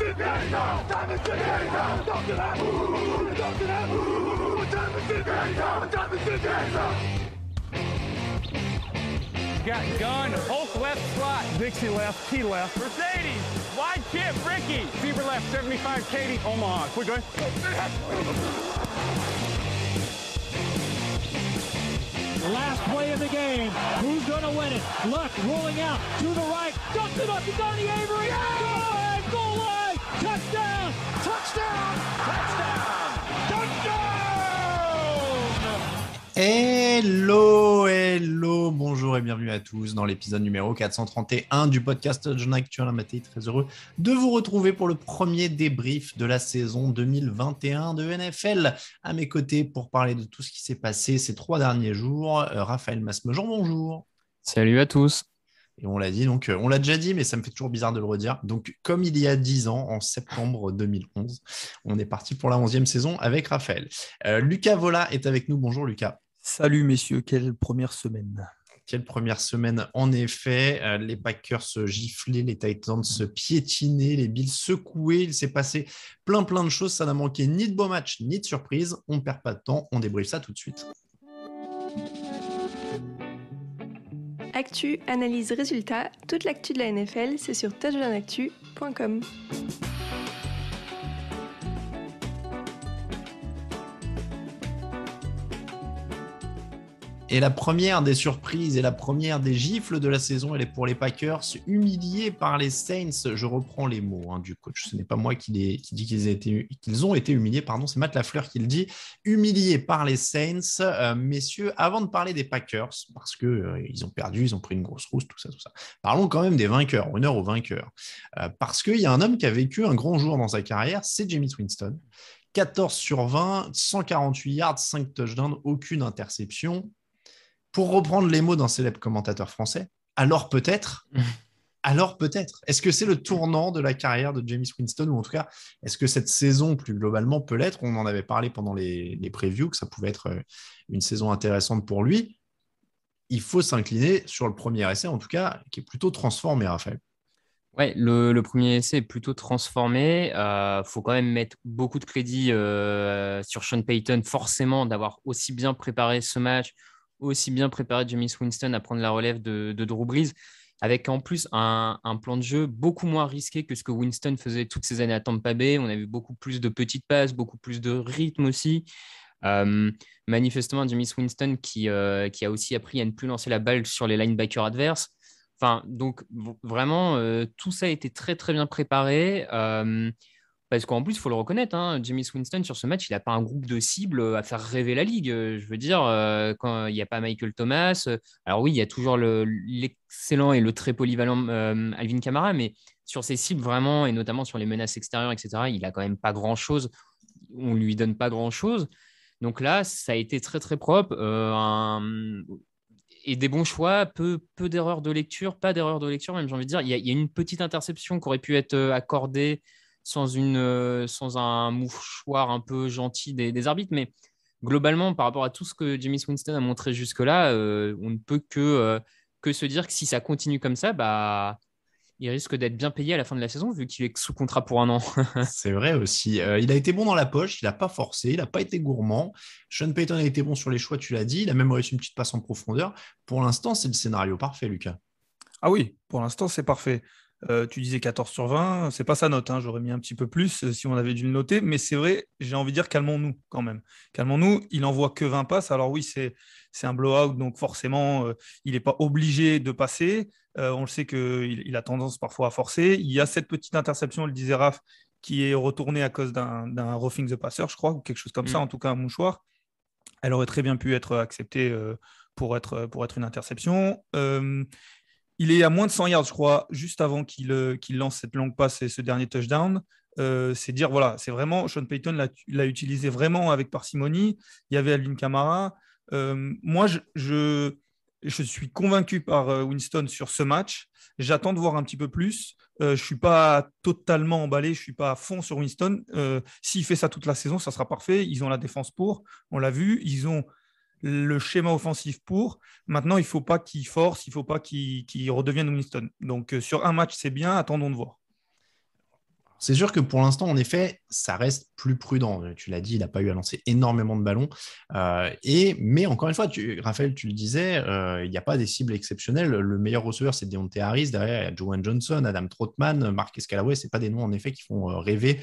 Got gun, Hulk left slot, Dixie left, T left, Mercedes, wide chip, Ricky, Fever left, 75, Katie, Omaha. Quick, go ahead. Last play of the game. Who's going to win it? Luck rolling out to the right. Dumps it up to Donnie Avery. Yeah! Goal line. Touchdown. Touchdown. Touchdown. Touchdown. Hello, bonjour et bienvenue à tous dans l'épisode numéro 431 du podcast John Actuel Maté. Très heureux de vous retrouver pour le premier débrief de la saison 2021 de NFL. À mes côtés pour parler de tout ce qui s'est passé ces 3 derniers jours, Raphaël Masmejean, bonjour. Salut à tous. Et on l'a dit, donc on l'a déjà dit, mais ça me fait toujours bizarre de le redire. Donc, comme il y a 10 ans, en septembre 2011, on est parti pour la 11e saison avec Raphaël. Lucas Vola est avec nous. Bonjour Lucas. Salut messieurs, quelle première semaine. Quelle première semaine, en effet. Les Packers se giflaient, les Titans se piétinaient, les Bills secouaient. Il s'est passé plein de choses. Ça n'a manqué ni de beaux matchs, ni de surprises. On ne perd pas de temps, on débriefe ça tout de suite. Actu, analyse, résultat, toute l'actu de la NFL, c'est sur touchdownactu.com. Et la première des surprises et la première des gifles de la saison, elle est pour les Packers, humiliés par les Saints. Je reprends les mots du coach. Ce n'est pas moi qui dit qu'ils ont été humiliés, c'est Matt Lafleur qui le dit. Humiliés par les Saints. Messieurs, avant de parler des Packers, parce qu'ils ont perdu, ils ont pris une grosse rousse, tout ça. Parlons quand même des vainqueurs, honneur aux vainqueurs. Parce qu'il y a un homme qui a vécu un grand jour dans sa carrière, c'est Jameis Winston. 14 sur 20, 148 yards, 5 touchdowns, aucune interception. Pour reprendre les mots d'un célèbre commentateur français, alors peut-être, est-ce que c'est le tournant de la carrière de Jameis Winston, ou en tout cas, est-ce que cette saison, plus globalement, peut l'être? On en avait parlé pendant les previews, que ça pouvait être une saison intéressante pour lui. Il faut s'incliner sur le premier essai, en tout cas, qui est plutôt transformé, Raphaël. Ouais, le premier essai est plutôt transformé. Faut quand même mettre beaucoup de crédit sur Sean Payton, forcément, d'avoir aussi bien préparé ce match, aussi bien préparé Jameis Winston à prendre la relève de Drew Brees, avec en plus un plan de jeu beaucoup moins risqué que ce que Winston faisait toutes ces années à Tampa Bay. On a vu beaucoup plus de petites passes, beaucoup plus de rythme aussi. Manifestement, Jameis Winston qui a aussi appris à ne plus lancer la balle sur les linebackers adverses. Enfin, donc vraiment, tout ça a été très très bien préparé. Parce qu'en plus, il faut le reconnaître, Jameis Winston, sur ce match, il n'a pas un groupe de cibles à faire rêver la Ligue. Je veux dire, quand il n'y a pas Michael Thomas, alors oui, il y a toujours l'excellent et le très polyvalent Alvin Kamara, mais sur ses cibles vraiment, et notamment sur les menaces extérieures, etc., il n'a quand même pas grand-chose. On ne lui donne pas grand-chose. Donc là, ça a été très, très propre. Et des bons choix, peu d'erreurs de lecture, pas d'erreurs de lecture, même j'ai envie de dire. Il y a une petite interception qui aurait pu être accordée sans un mouchoir un peu gentil des arbitres. Mais globalement, par rapport à tout ce que Jameis Winston a montré jusque-là, on ne peut que se dire que si ça continue comme ça, il risque d'être bien payé à la fin de la saison, vu qu'il est sous contrat pour 1 an. C'est vrai aussi. Il a été bon dans la poche, il n'a pas forcé, il n'a pas été gourmand. Sean Payton a été bon sur les choix, tu l'as dit. Il a même réussi une petite passe en profondeur. Pour l'instant, c'est le scénario parfait, Lucas. Ah oui, pour l'instant, c'est parfait. Tu disais 14 sur 20, c'est pas sa note, j'aurais mis un petit peu plus si on avait dû le noter, mais c'est vrai, j'ai envie de dire calmons-nous quand même. Calmons-nous, il n'envoie que 20 passes, alors oui, c'est un blowout, donc forcément, il n'est pas obligé de passer. On le sait qu'il a tendance parfois à forcer. Il y a cette petite interception, le disait Raph, qui est retournée à cause d'un roughing the passer, je crois, ou quelque chose comme ça, en tout cas un mouchoir. Elle aurait très bien pu être acceptée pour être une interception. Il est à moins de 100 yards, je crois, juste avant qu'il lance cette longue passe et ce dernier touchdown. C'est dire, voilà, c'est vraiment, Sean Payton l'a utilisé vraiment avec parcimonie. Il y avait Alvin Kamara. Moi, je suis convaincu par Winston sur ce match. J'attends de voir un petit peu plus. Je ne suis pas totalement emballé, je ne suis pas à fond sur Winston. S'il fait ça toute la saison, ça sera parfait. Ils ont la défense pour, on l'a vu. Ils ont le schéma offensif pour. Maintenant, il ne faut pas qu'il force, il ne faut pas qu'il redevienne Winston. Donc, sur un match, c'est bien, attendons de voir. C'est sûr que pour l'instant, en effet, ça reste plus prudent. Tu l'as dit, il n'a pas eu à lancer énormément de ballons. Mais encore une fois, Raphaël, tu le disais, il n'y a pas des cibles exceptionnelles. Le meilleur receveur, c'est Deontay Harris. Derrière, il y a Joan Johnson, Adam Trautman, Marquez Callaway. Ce pas des noms, en effet, qui font rêver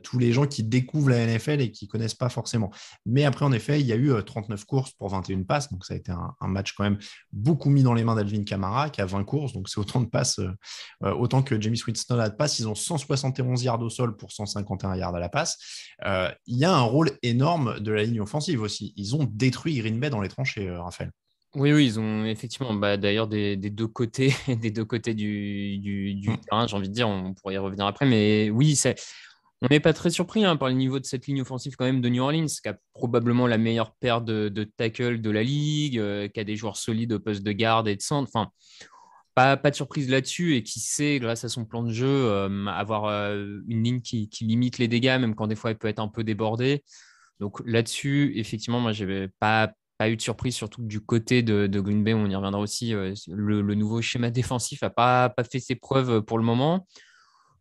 tous les gens qui découvrent la NFL et qui ne connaissent pas forcément. Mais après, en effet, il y a eu 39 courses pour 21 passes. Donc, ça a été un match quand même beaucoup mis dans les mains d'Alvin Kamara, qui a 20 courses. Donc, c'est autant de passes, autant que Jameis Winston a de passes. Ils ont 171 yards au sol pour 151 yards à la passe. Il y a un rôle énorme de la ligne offensive aussi. Ils ont détruit Green Bay dans les tranchées, Raphaël. Oui, ils ont effectivement, d'ailleurs, des deux côtés, des deux côtés du terrain, j'ai envie de dire, on pourrait y revenir après, mais oui, on n'est pas très surpris par le niveau de cette ligne offensive quand même de New Orleans, qui a probablement la meilleure paire de tackles de la ligue, qui a des joueurs solides au poste de garde et de centre. Enfin, pas de surprise là-dessus et qui sait, grâce à son plan de jeu, avoir une ligne qui limite les dégâts, même quand des fois elle peut être un peu débordée. Donc là-dessus, effectivement, moi, je n'avais pas eu de surprise, surtout du côté de Green Bay, on y reviendra aussi. Le nouveau schéma défensif n'a pas fait ses preuves pour le moment.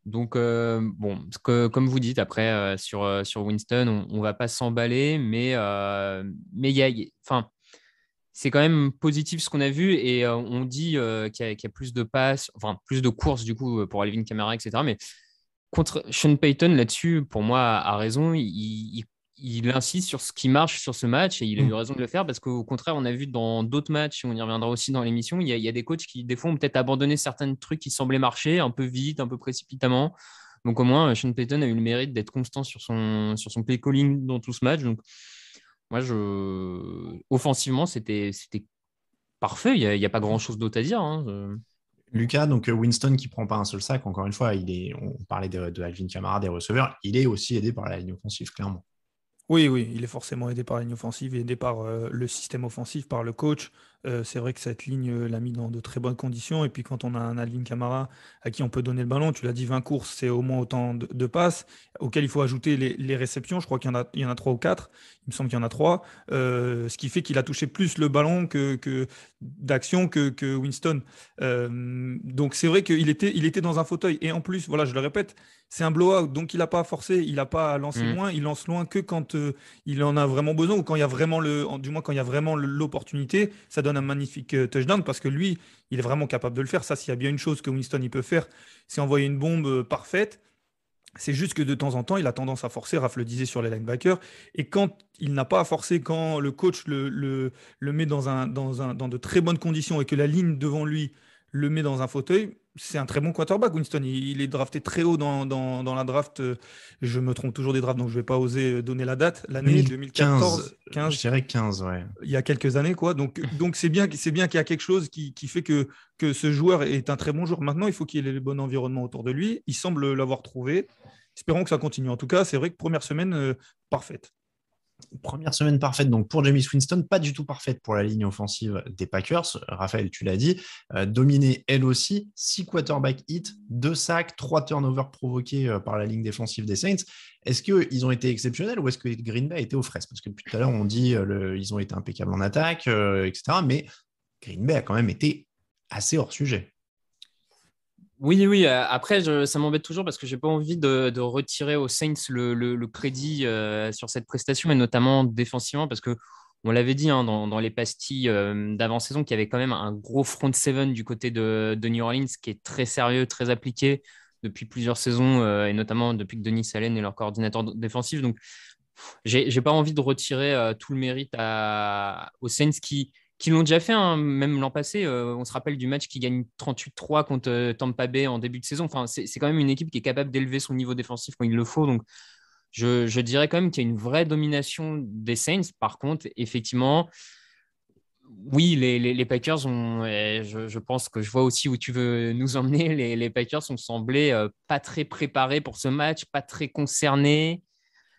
Donc, comme vous dites, après, sur Winston, on ne va pas s'emballer, mais enfin, c'est quand même positif ce qu'on a vu et on dit qu'il y a plus de passes, enfin plus de courses du coup pour Alvin Kamara, etc. Mais contre Sean Payton là-dessus, pour moi, a raison. Il insiste sur ce qui marche sur ce match et il a eu raison de le faire parce qu'au contraire, on a vu dans d'autres matchs, et on y reviendra aussi dans l'émission, il y a des coachs qui, des fois, ont peut-être abandonné certains trucs qui semblaient marcher un peu vite, un peu précipitamment. Donc, au moins, Sean Payton a eu le mérite d'être constant sur son play calling dans tout ce match. Donc, moi, offensivement, c'était parfait. Il n'y a pas grand-chose d'autre à dire. Lucas, donc Winston qui ne prend pas un seul sac, encore une fois, on parlait de Alvin Kamara, des receveurs, il est aussi aidé par la ligne offensive, clairement. Oui, il est forcément aidé par la ligne offensive, aidé par le système offensif, par le coach. C'est vrai que cette ligne l'a mis dans de très bonnes conditions. Et puis quand on a un Alvin Kamara à qui on peut donner le ballon, tu l'as dit, 20 courses, c'est au moins autant de passes, auxquelles il faut ajouter les réceptions. Je crois qu'il y en a 3 ou 4. Il me semble qu'il y en a 3. Ce qui fait qu'il a touché plus le ballon d'action que Winston. Donc c'est vrai qu'il était dans un fauteuil. Et en plus, voilà, je le répète, c'est un blowout, donc il n'a pas forcé, il n'a pas à lancer loin, il lance loin que quand il en a vraiment besoin ou quand il y a vraiment quand il y a vraiment l'opportunité, ça donne un magnifique touchdown parce que lui, il est vraiment capable de le faire. Ça, s'il y a bien une chose que Winston il peut faire, c'est envoyer une bombe parfaite. C'est juste que de temps en temps, il a tendance à forcer, Raph le disait sur les linebackers, et quand il n'a pas à forcer, quand le coach le met dans de très bonnes conditions et que la ligne devant lui le met dans un fauteuil, c'est un très bon quarterback, Winston. Il est drafté très haut dans la draft. Je me trompe toujours des drafts, donc je ne vais pas oser donner la date. L'année 2014, 15, je dirais 15, ouais. Il y a quelques années, quoi. Donc c'est bien qu'il y a quelque chose qui fait que ce joueur est un très bon joueur. Maintenant, il faut qu'il ait le bon environnement autour de lui. Il semble l'avoir trouvé. Espérons que ça continue. En tout cas, c'est vrai que première semaine parfaite. Première semaine parfaite donc pour Jameis Winston, pas du tout parfaite pour la ligne offensive des Packers. Raphaël, tu l'as dit, dominée elle aussi, 6 quarterback hits, 2 sacs, 3 turnovers provoqués par la ligne défensive des Saints. Est-ce qu'ils ont été exceptionnels ou est-ce que Green Bay a été aux fraises? Parce que depuis tout à l'heure, on dit ils ont été impeccables en attaque, etc. Mais Green Bay a quand même été assez hors sujet. Oui. Après, ça m'embête toujours parce que j'ai pas envie de retirer aux Saints le crédit sur cette prestation et notamment défensivement parce que on l'avait dit dans les pastilles d'avant-saison qu'il y avait quand même un gros front seven du côté de New Orleans qui est très sérieux, très appliqué depuis plusieurs saisons et notamment depuis que Denis Allen est leur coordinateur défensif. Donc, j'ai pas envie de retirer tout le mérite aux Saints qui l'ont déjà fait, même l'an passé. On se rappelle du match qui gagne 38-3 contre Tampa Bay en début de saison. Enfin, c'est quand même une équipe qui est capable d'élever son niveau défensif quand il le faut. Donc, je dirais quand même qu'il y a une vraie domination des Saints. Par contre, effectivement, oui, les Packers ont. Je pense que je vois aussi où tu veux nous emmener. Les Packers ont semblé pas très préparés pour ce match, pas très concernés.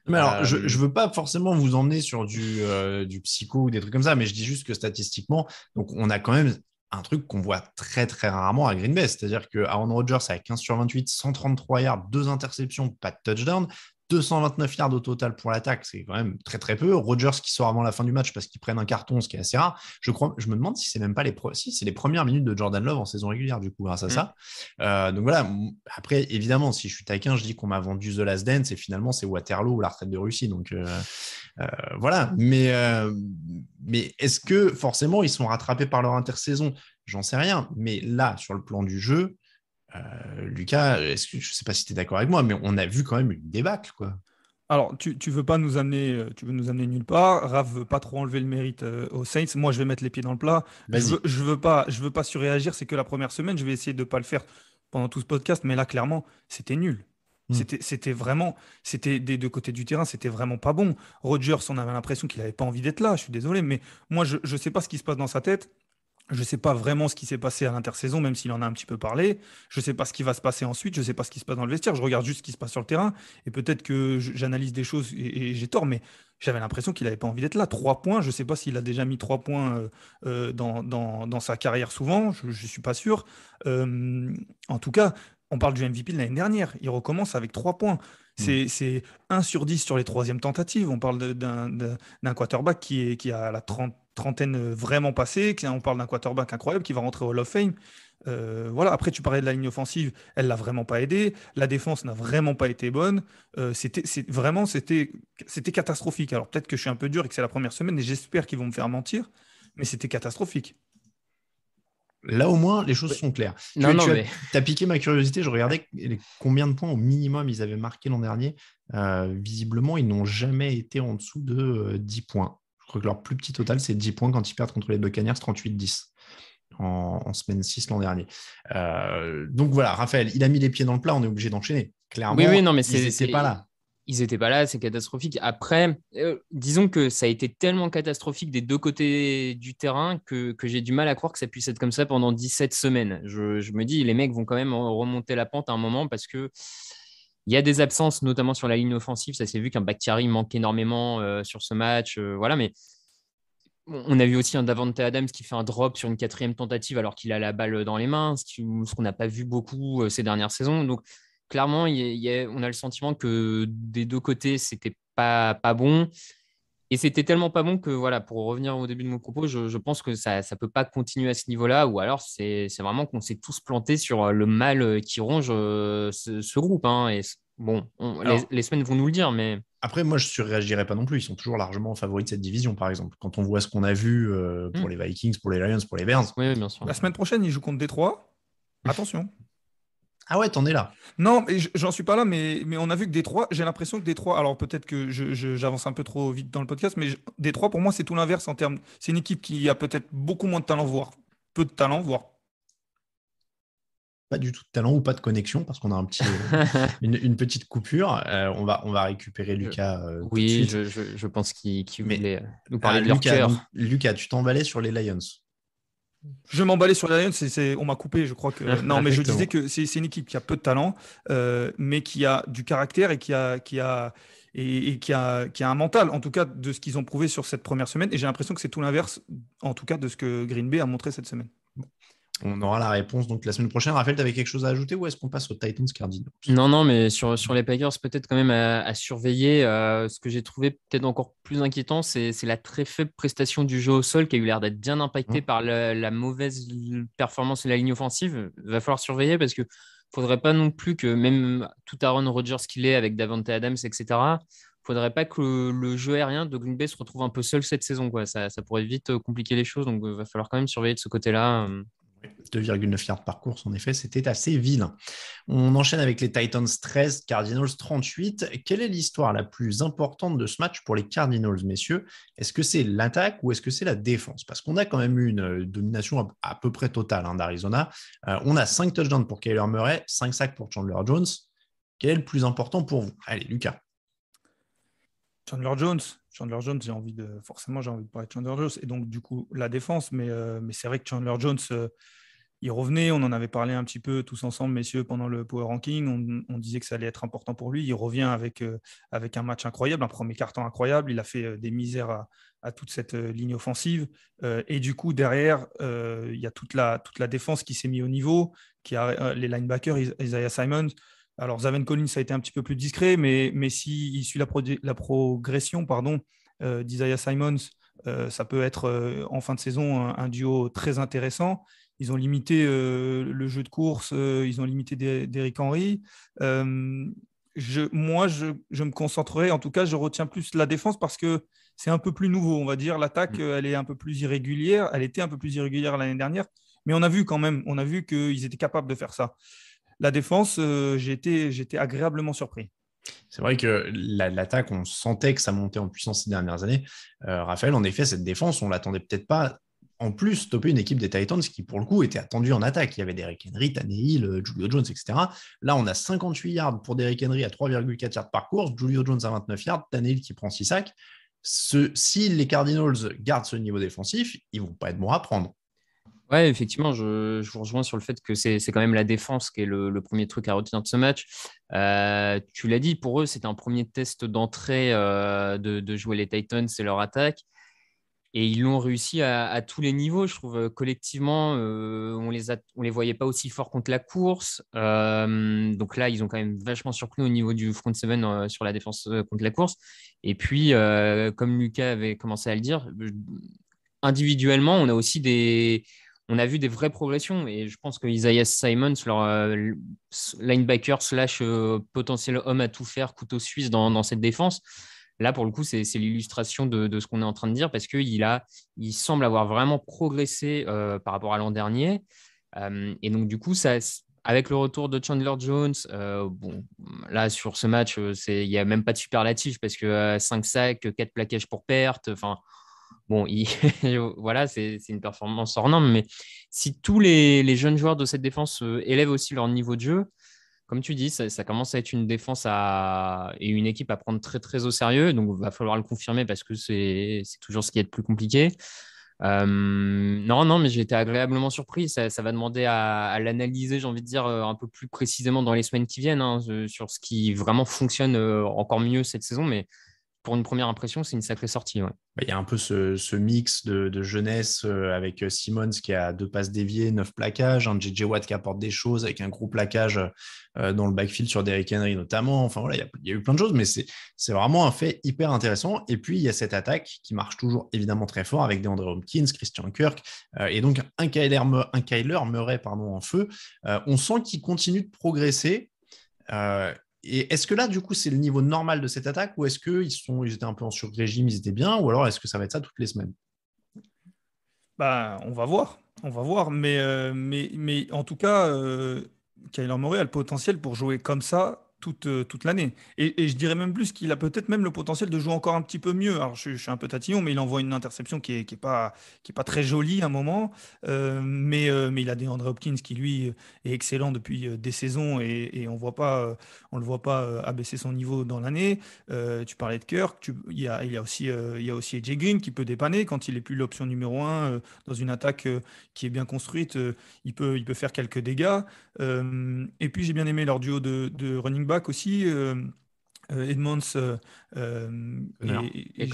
Mais alors, je ne veux pas forcément vous emmener sur du psycho ou des trucs comme ça, mais je dis juste que statistiquement, donc on a quand même un truc qu'on voit très très rarement à Green Bay, c'est-à-dire que Aaron Rodgers avec 15 sur 28, 133 yards, 2 interceptions, pas de touchdown, 229 yards au total pour l'attaque, c'est quand même très très peu. Rodgers qui sort avant la fin du match parce qu'ils prennent un carton, ce qui est assez rare. Je me demande si c'est même pas si c'est les premières minutes de Jordan Love en saison régulière du coup grâce à ça. Donc voilà. Après évidemment, si je suis taquin, je dis qu'on m'a vendu The Last Dance et finalement c'est Waterloo ou la retraite de Russie. Donc voilà. Mais est-ce que forcément ils sont rattrapés par leur intersaison? J'en sais rien. Mais là, sur le plan du jeu. Lucas, je ne sais pas si tu es d'accord avec moi, mais on a vu quand même une débâcle, quoi. Alors, tu veux pas nous amener, tu veux nous amener nulle part. Raph veut pas trop enlever le mérite aux Saints. Moi, je vais mettre les pieds dans le plat. Vas-y. Je veux pas surréagir. C'est que la première semaine, je vais essayer de pas le faire pendant tout ce podcast. Mais là, clairement, c'était nul. C'était vraiment, c'était des deux côtés du terrain, c'était vraiment pas bon. Rodgers, on avait l'impression qu'il avait pas envie d'être là. Je suis désolé, mais moi, je sais pas ce qui se passe dans sa tête. Je ne sais pas vraiment ce qui s'est passé à l'intersaison, même s'il en a un petit peu parlé. Je ne sais pas ce qui va se passer ensuite. Je ne sais pas ce qui se passe dans le vestiaire. Je regarde juste ce qui se passe sur le terrain. Et peut-être que j'analyse des choses et j'ai tort, mais j'avais l'impression qu'il n'avait pas envie d'être là. 3 points, je ne sais pas s'il a déjà mis 3 points dans sa carrière souvent. Je ne suis pas sûr. En tout cas, on parle du MVP de l'année dernière. Il recommence avec 3 points. C'est 1 sur 10 sur les troisièmes tentatives. On parle d'un quarterback qui a la trentaine vraiment passée. On parle d'un quarterback incroyable qui va rentrer au Hall of Fame. Voilà. Après, tu parlais de la ligne offensive. Elle l'a vraiment pas aidé. La défense n'a vraiment pas été bonne. C'était catastrophique. Alors peut-être que je suis un peu dur et que c'est la première semaine et j'espère qu'ils vont me faire mentir. Mais c'était catastrophique. Là, au moins, les choses sont claires. Tu as piqué ma curiosité. Je regardais combien de points au minimum ils avaient marqué l'an dernier. Visiblement, ils n'ont jamais été en dessous de 10 points. Je crois que leur plus petit total, c'est 10 points quand ils perdent contre les Buccaneers, 38-10 en semaine 6 l'an dernier. Donc voilà, Raphaël, il a mis les pieds dans le plat. On est obligé d'enchaîner. Clairement, oui, non, mais ils n'étaient pas là. Ils n'étaient pas là, c'est catastrophique. Après, disons que ça a été tellement catastrophique des deux côtés du terrain que j'ai du mal à croire que ça puisse être comme ça pendant 17 semaines. Je me dis, les mecs vont quand même remonter la pente à un moment parce que il y a des absences, notamment sur la ligne offensive. Ça s'est vu qu'un Bakhtiari manque énormément sur ce match. Voilà, mais on a vu aussi un Davante Adams qui fait un drop sur une 4e tentative alors qu'il a la balle dans les mains, ce qu'on n'a pas vu beaucoup ces dernières saisons. Donc, clairement, on a le sentiment que des deux côtés, c'était pas bon. Et c'était tellement pas bon que, voilà, pour revenir au début de mon propos, je pense que ça ne peut pas continuer à ce niveau-là. Ou alors, c'est vraiment qu'on s'est tous plantés sur le mal qui ronge ce groupe. Hein. Et bon, les semaines vont nous le dire, mais... Après, moi, je ne surréagirais pas non plus. Ils sont toujours largement favoris de cette division, par exemple. Quand on voit ce qu'on a vu pour les Vikings, pour les Lions, pour les Bears. Oui, bien sûr. La semaine prochaine, ils jouent contre Détroit. Attention. Ah ouais, t'en es là. Non, mais j'en suis pas là, mais on a vu que Détroit, j'ai l'impression que Détroit, alors peut-être que j'avance un peu trop vite dans le podcast, mais Détroit, pour moi, c'est tout l'inverse en termes. C'est une équipe qui a peut-être beaucoup moins de talent, voire peu de talent, voire pas du tout de talent ou pas de connexion parce qu'on a une petite coupure. On va récupérer Lucas. Oui, je pense qu'il voulait nous parler de leur cœur. Lucas, tu t'emballais sur les Lions. Je m'emballais sur les Lions, on m'a coupé, je crois que. Non, mais je disais que c'est une équipe qui a peu de talent, mais qui a du caractère et qui a un mental, en tout cas, de ce qu'ils ont prouvé sur cette première semaine. Et j'ai l'impression que c'est tout l'inverse, en tout cas, de ce que Green Bay a montré cette semaine. On aura la réponse donc la semaine prochaine. Raphaël, tu avais quelque chose à ajouter ou est-ce qu'on passe aux Titans Cardinals? Non, mais sur les Packers, peut-être quand même à surveiller. Ce que j'ai trouvé peut-être encore plus inquiétant, c'est la très faible prestation du jeu au sol qui a eu l'air d'être bien impacté par la mauvaise performance de la ligne offensive. Il va falloir surveiller parce qu'il ne faudrait pas non plus que même tout Aaron Rodgers qu'il est avec Davante Adams, etc., il ne faudrait pas que le jeu aérien de Green Bay se retrouve un peu seul cette saison, quoi. Ça pourrait vite compliquer les choses, donc il va falloir quand même surveiller de ce côté-là. 2,9 yards par course, en effet, c'était assez vilain. On enchaîne avec les Titans 13, Cardinals 38. Quelle est l'histoire la plus importante de ce match pour les Cardinals, messieurs? Est-ce que c'est l'attaque ou est-ce que c'est la défense? Parce qu'on a quand même eu une domination à peu près totale d'Arizona. On a 5 touchdowns pour Kyler Murray, 5 sacks pour Chandler Jones. Quel est le plus important pour vous? Allez, Lucas. Chandler Jones, j'ai envie de parler de Chandler Jones et donc du coup la défense, mais c'est vrai que Chandler Jones, il revenait, on en avait parlé un petit peu tous ensemble, messieurs, pendant le Power Ranking, on disait que ça allait être important pour lui, il revient avec un match incroyable, un premier quart-temps incroyable, il a fait des misères à toute cette ligne offensive, et du coup derrière, il y a toute la défense qui s'est mise au niveau, qui a les linebackers, Isaiah Simons, Alors, Zaven Collins a été un petit peu plus discret, mais s'il suit la progression d'Isaiah Simons, ça peut être en fin de saison un duo très intéressant. Ils ont limité le jeu de course, ils ont limité Derrick Henry. Je me concentrerai, en tout cas, je retiens plus la défense parce que c'est un peu plus nouveau, on va dire. L'attaque, elle est un peu plus irrégulière. Elle était un peu plus irrégulière l'année dernière, mais on a vu quand même, on a vu qu'ils étaient capables de faire ça. La défense, j'étais agréablement surpris. C'est vrai que l'attaque, on sentait que ça montait en puissance ces dernières années. Raphaël, en effet, cette défense, on ne l'attendait peut-être pas en plus stopper une équipe des Titans qui, pour le coup, était attendue en attaque. Il y avait Derrick Henry, Tannehill, Julio Jones, etc. Là, on a 58 yards pour Derrick Henry à 3,4 yards par course, Julio Jones à 29 yards, Tannehill qui prend 6 sacs. Si les Cardinals gardent ce niveau défensif, ils ne vont pas être bons à prendre. Ouais, effectivement, je vous rejoins sur le fait que c'est quand même la défense qui est le premier truc à retenir de ce match. Tu l'as dit, pour eux, c'était un premier test d'entrée de jouer les Titans et leur attaque. Et ils l'ont réussi à tous les niveaux. Je trouve collectivement, on les voyait pas aussi forts contre la course. Donc là, ils ont quand même vachement surpris au niveau du front seven sur la défense contre la course. Et puis, comme Lucas avait commencé à le dire, individuellement, on a vu des vraies progressions. Et je pense que Isaiah Simons, leur linebacker slash potentiel homme à tout faire, couteau suisse dans cette défense, là, pour le coup, c'est l'illustration de ce qu'on est en train de dire parce qu'il semble avoir vraiment progressé par rapport à l'an dernier. Et donc, du coup, avec le retour de Chandler Jones, bon, là, sur ce match, il n'y a même pas de superlatif parce que 5 sacs, 4 plaquages pour perte, enfin, bon, voilà, c'est une performance hors norme. Mais si tous les jeunes joueurs de cette défense élèvent aussi leur niveau de jeu, comme tu dis, ça commence à être une défense et une équipe à prendre très, très au sérieux. Donc, il va falloir le confirmer parce que c'est toujours ce qui est le plus compliqué. Non, mais j'ai été agréablement surpris. Ça va demander à l'analyser, j'ai envie de dire, un peu plus précisément dans les semaines qui viennent, hein, sur ce qui vraiment fonctionne encore mieux cette saison. Mais pour une première impression, c'est une sacrée sortie. Ouais. Il y a un peu ce mix de jeunesse avec Simmons qui a 2 passes déviées, 9 plaquages, un JJ Watt qui apporte des choses avec un gros plaquage dans le backfield sur Derrick Henry notamment. Enfin voilà, il y a eu plein de choses, mais c'est vraiment un fait hyper intéressant. Et puis il y a cette attaque qui marche toujours évidemment très fort avec DeAndre Hopkins, Christian Kirk et donc un Kyler Murray en feu. On sent qu'il continue de progresser. Et est-ce que là, du coup, c'est le niveau normal de cette attaque ou est-ce qu'ils étaient un peu en sur-régime, ils étaient bien ou alors est-ce que ça va être ça toutes les semaines? On va voir. Mais en tout cas, Kyler Murray a le potentiel pour jouer comme ça toute l'année. Et je dirais même plus qu'il a peut-être même le potentiel de jouer encore un petit peu mieux. Alors, je suis un peu tatillon, mais il envoie une interception qui est pas très jolie à un moment. Mais il a DeAndre Hopkins qui, lui, est excellent depuis des saisons et on le voit pas abaisser son niveau dans l'année. Tu parlais de Kirk, il y a aussi AJ Green qui peut dépanner quand il est plus l'option numéro 1 dans une attaque qui est bien construite. Il peut faire quelques dégâts. Et puis j'ai bien aimé leur duo de running back aussi. Edmonds et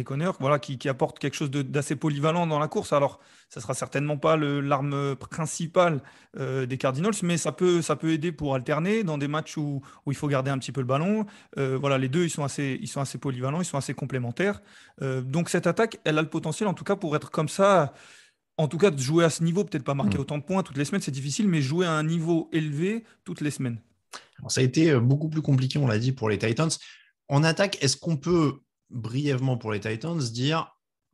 Connor, voilà, qui apporte quelque chose d'assez polyvalent dans la course. Alors, ça sera certainement pas l'arme principale des Cardinals, mais ça peut aider pour alterner dans des matchs où il faut garder un petit peu le ballon. Voilà, les deux, ils sont assez polyvalents, ils sont assez complémentaires. Donc cette attaque, elle a le potentiel, en tout cas, pour être comme ça. En tout cas, de jouer à ce niveau, peut-être pas marquer autant de points toutes les semaines, c'est difficile, mais jouer à un niveau élevé toutes les semaines. Alors, ça a été beaucoup plus compliqué, on l'a dit, pour les Titans. En attaque, est-ce qu'on peut brièvement pour les Titans dire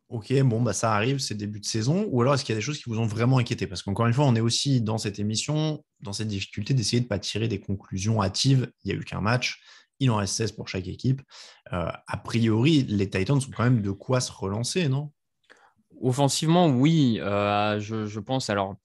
ok, bon, bah, ça arrive, c'est début de saison, ou alors est-ce qu'il y a des choses qui vous ont vraiment inquiété? Parce qu'encore une fois, on est aussi dans cette émission, dans cette difficulté d'essayer de ne pas tirer des conclusions hâtives. Il n'y a eu qu'un match, il en reste 16 pour chaque équipe. A priori, les Titans ont quand même de quoi se relancer, non? Offensivement, oui, je pense. Alors,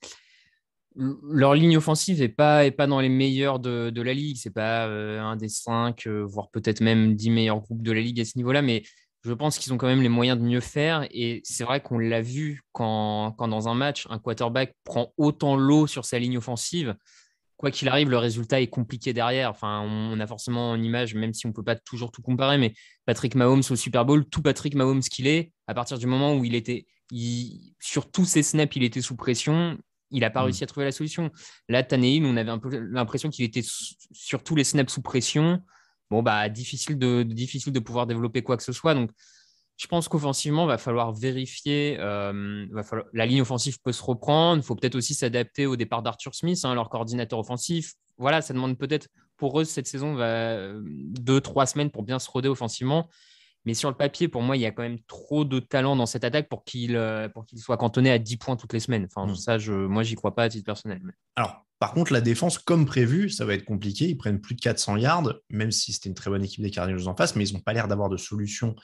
leur ligne offensive n'est pas dans les meilleurs de la ligue. C'est pas un des 5, voire peut-être même 10 meilleurs groupes de la ligue à ce niveau-là, mais je pense qu'ils ont quand même les moyens de mieux faire. Et c'est vrai qu'on l'a vu quand dans un match, un quarterback prend autant l'eau sur sa ligne offensive. Quoi qu'il arrive, le résultat est compliqué derrière. Enfin, on a forcément une image, même si on ne peut pas toujours tout comparer, mais Patrick Mahomes au Super Bowl, tout Patrick Mahomes qu'il est, à partir du moment où sur tous ses snaps, il était sous pression, il n'a pas réussi à trouver la solution. Là, Tannehill, on avait un peu l'impression qu'il était sur tous les snaps sous pression. Bon, difficile de pouvoir développer quoi que ce soit. Donc, je pense qu'offensivement, il va falloir vérifier. La ligne offensive peut se reprendre. Il faut peut-être aussi s'adapter au départ d'Arthur Smith, leur coordinateur offensif. Voilà, ça demande peut-être pour eux cette saison 2-3 semaines pour bien se roder offensivement. Mais sur le papier, pour moi, il y a quand même trop de talent dans cette attaque pour qu'il soit cantonné à 10 points toutes les semaines. Enfin, ça, moi, j'y crois pas à titre personnel. Alors, par contre, la défense, comme prévu, ça va être compliqué. Ils prennent plus de 400 yards, même si c'était une très bonne équipe des Cardinals en face, mais ils n'ont pas l'air d'avoir de solution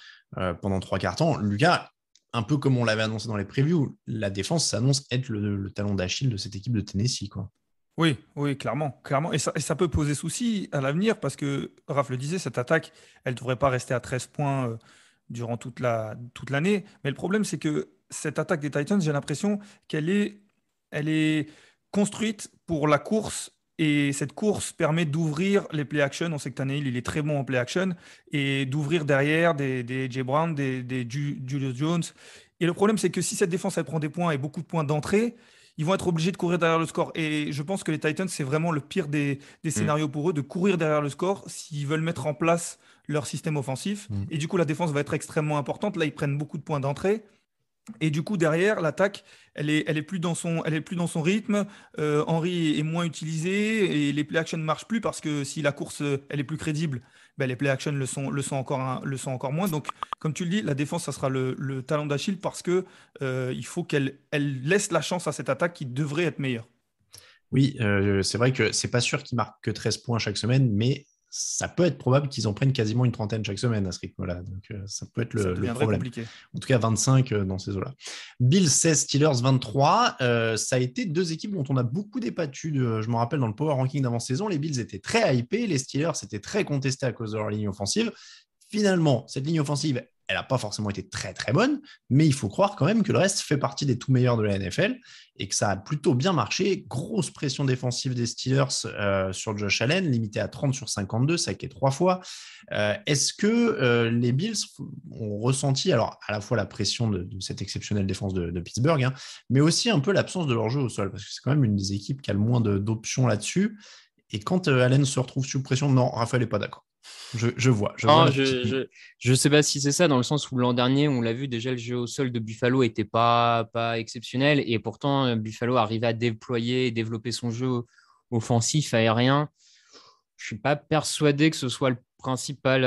pendant 3 quarts temps. Lucas, un peu comme on l'avait annoncé dans les previews, la défense s'annonce être le talon d'Achille de cette équipe de Tennessee, quoi. Oui, oui, clairement. Et ça peut poser souci à l'avenir parce que, Raph le disait, cette attaque, elle ne devrait pas rester à 13 points durant toute l'année. Mais le problème, c'est que cette attaque des Titans, j'ai l'impression elle est construite pour la course. Et cette course permet d'ouvrir les play-action. On sait que Tannehill, il est très bon en play-action. Et d'ouvrir derrière des Jay Brown, des Julius Jones. Et le problème, c'est que si cette défense, elle prend des points et beaucoup de points d'entrée, ils vont être obligés de courir derrière le score. Et je pense que les Titans, c'est vraiment le pire des scénarios pour eux, de courir derrière le score s'ils veulent mettre en place leur système offensif. Et du coup, la défense va être extrêmement importante. Là, ils prennent beaucoup de points d'entrée. Et du coup, derrière, l'attaque, elle est plus dans son rythme. Henry est moins utilisé et les play-action ne marchent plus parce que si la course, elle est plus crédible, les play-action le sont encore moins. Donc, comme tu le dis, la défense, ça sera le talon d'Achille parce que il faut qu'elle laisse la chance à cette attaque qui devrait être meilleure. Oui, c'est vrai que c'est pas sûr qu'ils marquent que 13 points chaque semaine, mais ça peut être probable qu'ils en prennent quasiment une trentaine chaque semaine à ce rythme-là. Donc, ça peut être le problème. Compliqué. En tout cas, 25 dans ces eaux-là. Bills 16, Steelers 23. Ça a été 2 équipes dont on a beaucoup débattu. Je me rappelle dans le power ranking d'avant-saison, les Bills étaient très hypés. Les Steelers étaient très contestés à cause de leur ligne offensive. Finalement, cette ligne offensive, elle n'a pas forcément été très très bonne, mais il faut croire quand même que le reste fait partie des tout meilleurs de la NFL et que ça a plutôt bien marché. Grosse pression défensive des Steelers sur Josh Allen, limité à 30 sur 52, saqué 3 fois. Est-ce que les Bills ont ressenti alors à la fois la pression de cette exceptionnelle défense de Pittsburgh, mais aussi un peu l'absence de leur jeu au sol, parce que c'est quand même une des équipes qui a le moins d'options là-dessus. Et quand Allen se retrouve sous pression, non, Raphaël n'est pas d'accord. Je vois. Je sais pas si c'est ça, dans le sens où l'an dernier, on l'a vu, déjà le jeu au sol de Buffalo n'était pas exceptionnel, et pourtant Buffalo arrivait à déployer et développer son jeu offensif aérien. Je suis pas persuadé que ce soit le principal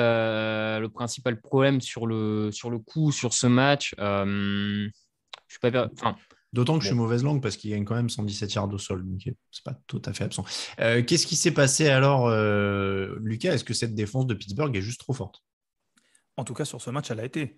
problème sur le coup sur ce match. Je suis pas. Enfin, d'autant que je suis mauvaise langue parce qu'il gagne quand même 117 yards au sol, donc c'est pas tout à fait absent. Qu'est-ce qui s'est passé alors, Lucas? Est-ce que cette défense de Pittsburgh est juste trop forte? En tout cas, sur ce match, elle a été.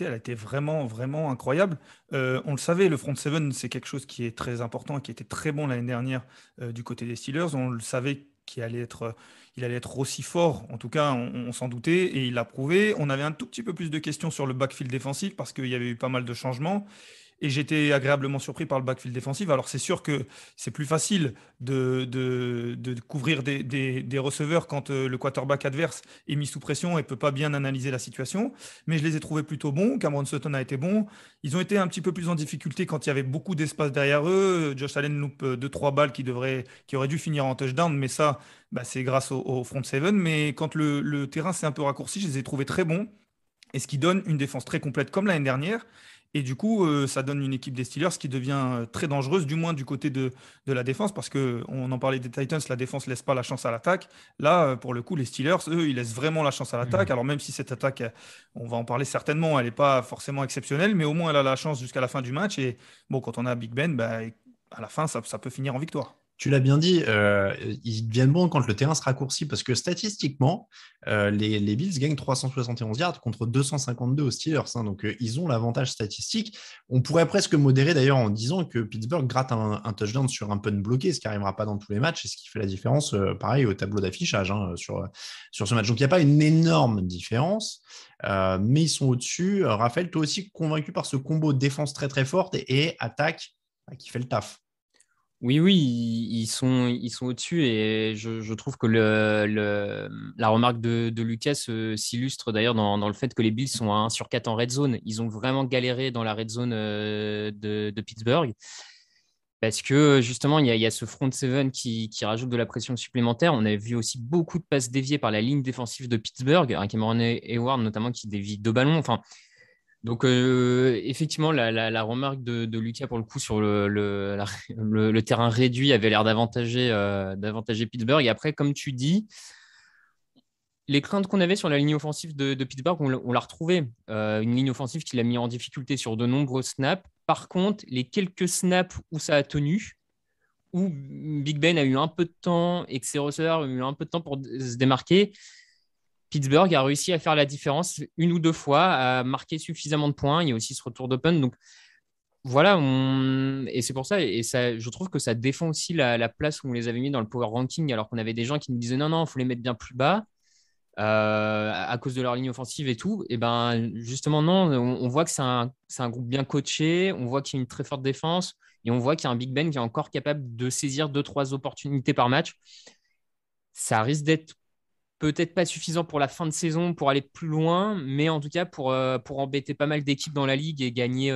Elle a été vraiment, vraiment incroyable. On le savait, le front seven, c'est quelque chose qui est très important et qui était très bon l'année dernière du côté des Steelers. On le savait qu'il allait être aussi fort. En tout cas, on s'en doutait et il l'a prouvé. On avait un tout petit peu plus de questions sur le backfield défensif parce qu'il y avait eu pas mal de changements. Et j'étais agréablement surpris par le backfield défensif. Alors, c'est sûr que c'est plus facile de couvrir des receveurs quand le quarterback adverse est mis sous pression et ne peut pas bien analyser la situation. Mais je les ai trouvés plutôt bons. Cameron Sutton a été bon. Ils ont été un petit peu plus en difficulté quand il y avait beaucoup d'espace derrière eux. Josh Allen loupe 2-3 balles qui auraient dû finir en touchdown. Mais ça, c'est grâce au front seven. Mais quand le terrain s'est un peu raccourci, je les ai trouvés très bons. Et ce qui donne une défense très complète comme l'année dernière. Et du coup, ça donne une équipe des Steelers qui devient très dangereuse, du moins du côté de la défense, parce qu'on en parlait des Titans, la défense ne laisse pas la chance à l'attaque. Là, pour le coup, les Steelers, eux, ils laissent vraiment la chance à l'attaque. Alors même si cette attaque, on va en parler certainement, elle n'est pas forcément exceptionnelle, mais au moins elle a la chance jusqu'à la fin du match. Et bon, quand on a Big Ben, à la fin, ça peut finir en victoire. Tu l'as bien dit, ils deviennent bons quand le terrain se raccourcit parce que statistiquement, les Bills gagnent 371 yards contre 252 aux Steelers. Donc, ils ont l'avantage statistique. On pourrait presque modérer d'ailleurs en disant que Pittsburgh gratte un touchdown sur un punt bloqué, ce qui n'arrivera pas dans tous les matchs et ce qui fait la différence, pareil, au tableau d'affichage sur ce match. Donc, il n'y a pas une énorme différence, mais ils sont au-dessus. Raphaël, toi aussi convaincu par ce combo défense très très forte et attaque qui fait le taf. Oui, ils sont au-dessus et je trouve que la remarque de Lucas s'illustre d'ailleurs dans le fait que les Bills sont à 1 sur 4 en red zone. Ils ont vraiment galéré dans la red zone de Pittsburgh Parce que justement, il y a ce front seven qui rajoute de la pression supplémentaire. On a vu aussi beaucoup de passes déviées par la ligne défensive de Pittsburgh, un Cameron Hayward notamment qui dévie 2 ballons. Enfin, donc effectivement, la remarque de Lucas pour le coup sur le terrain réduit avait l'air d'avantager Pittsburgh. Et après, comme tu dis, les craintes qu'on avait sur la ligne offensive de Pittsburgh, on l'a retrouvé. Une ligne offensive qui l'a mis en difficulté sur de nombreux snaps. Par contre, les quelques snaps où ça a tenu, où Big Ben a eu un peu de temps et que ses receveurs ont eu un peu de temps pour se démarquer, Pittsburgh a réussi à faire la différence une ou deux fois, à marquer suffisamment de points. Il y a aussi ce retour de punt. Donc voilà, et c'est pour ça, et ça, je trouve que ça défend aussi la place où on les avait mis dans le power ranking, alors qu'on avait des gens qui nous disaient non, il faut les mettre bien plus bas. À cause de leur ligne offensive et tout, et ben justement non, on voit que c'est un groupe bien coaché, on voit qu'il y a une très forte défense et on voit qu'il y a un Big Ben qui est encore capable de saisir 2-3 opportunités par match. Ça risque d'être peut-être pas suffisant pour la fin de saison pour aller plus loin, mais en tout cas pour embêter pas mal d'équipes dans la ligue et gagner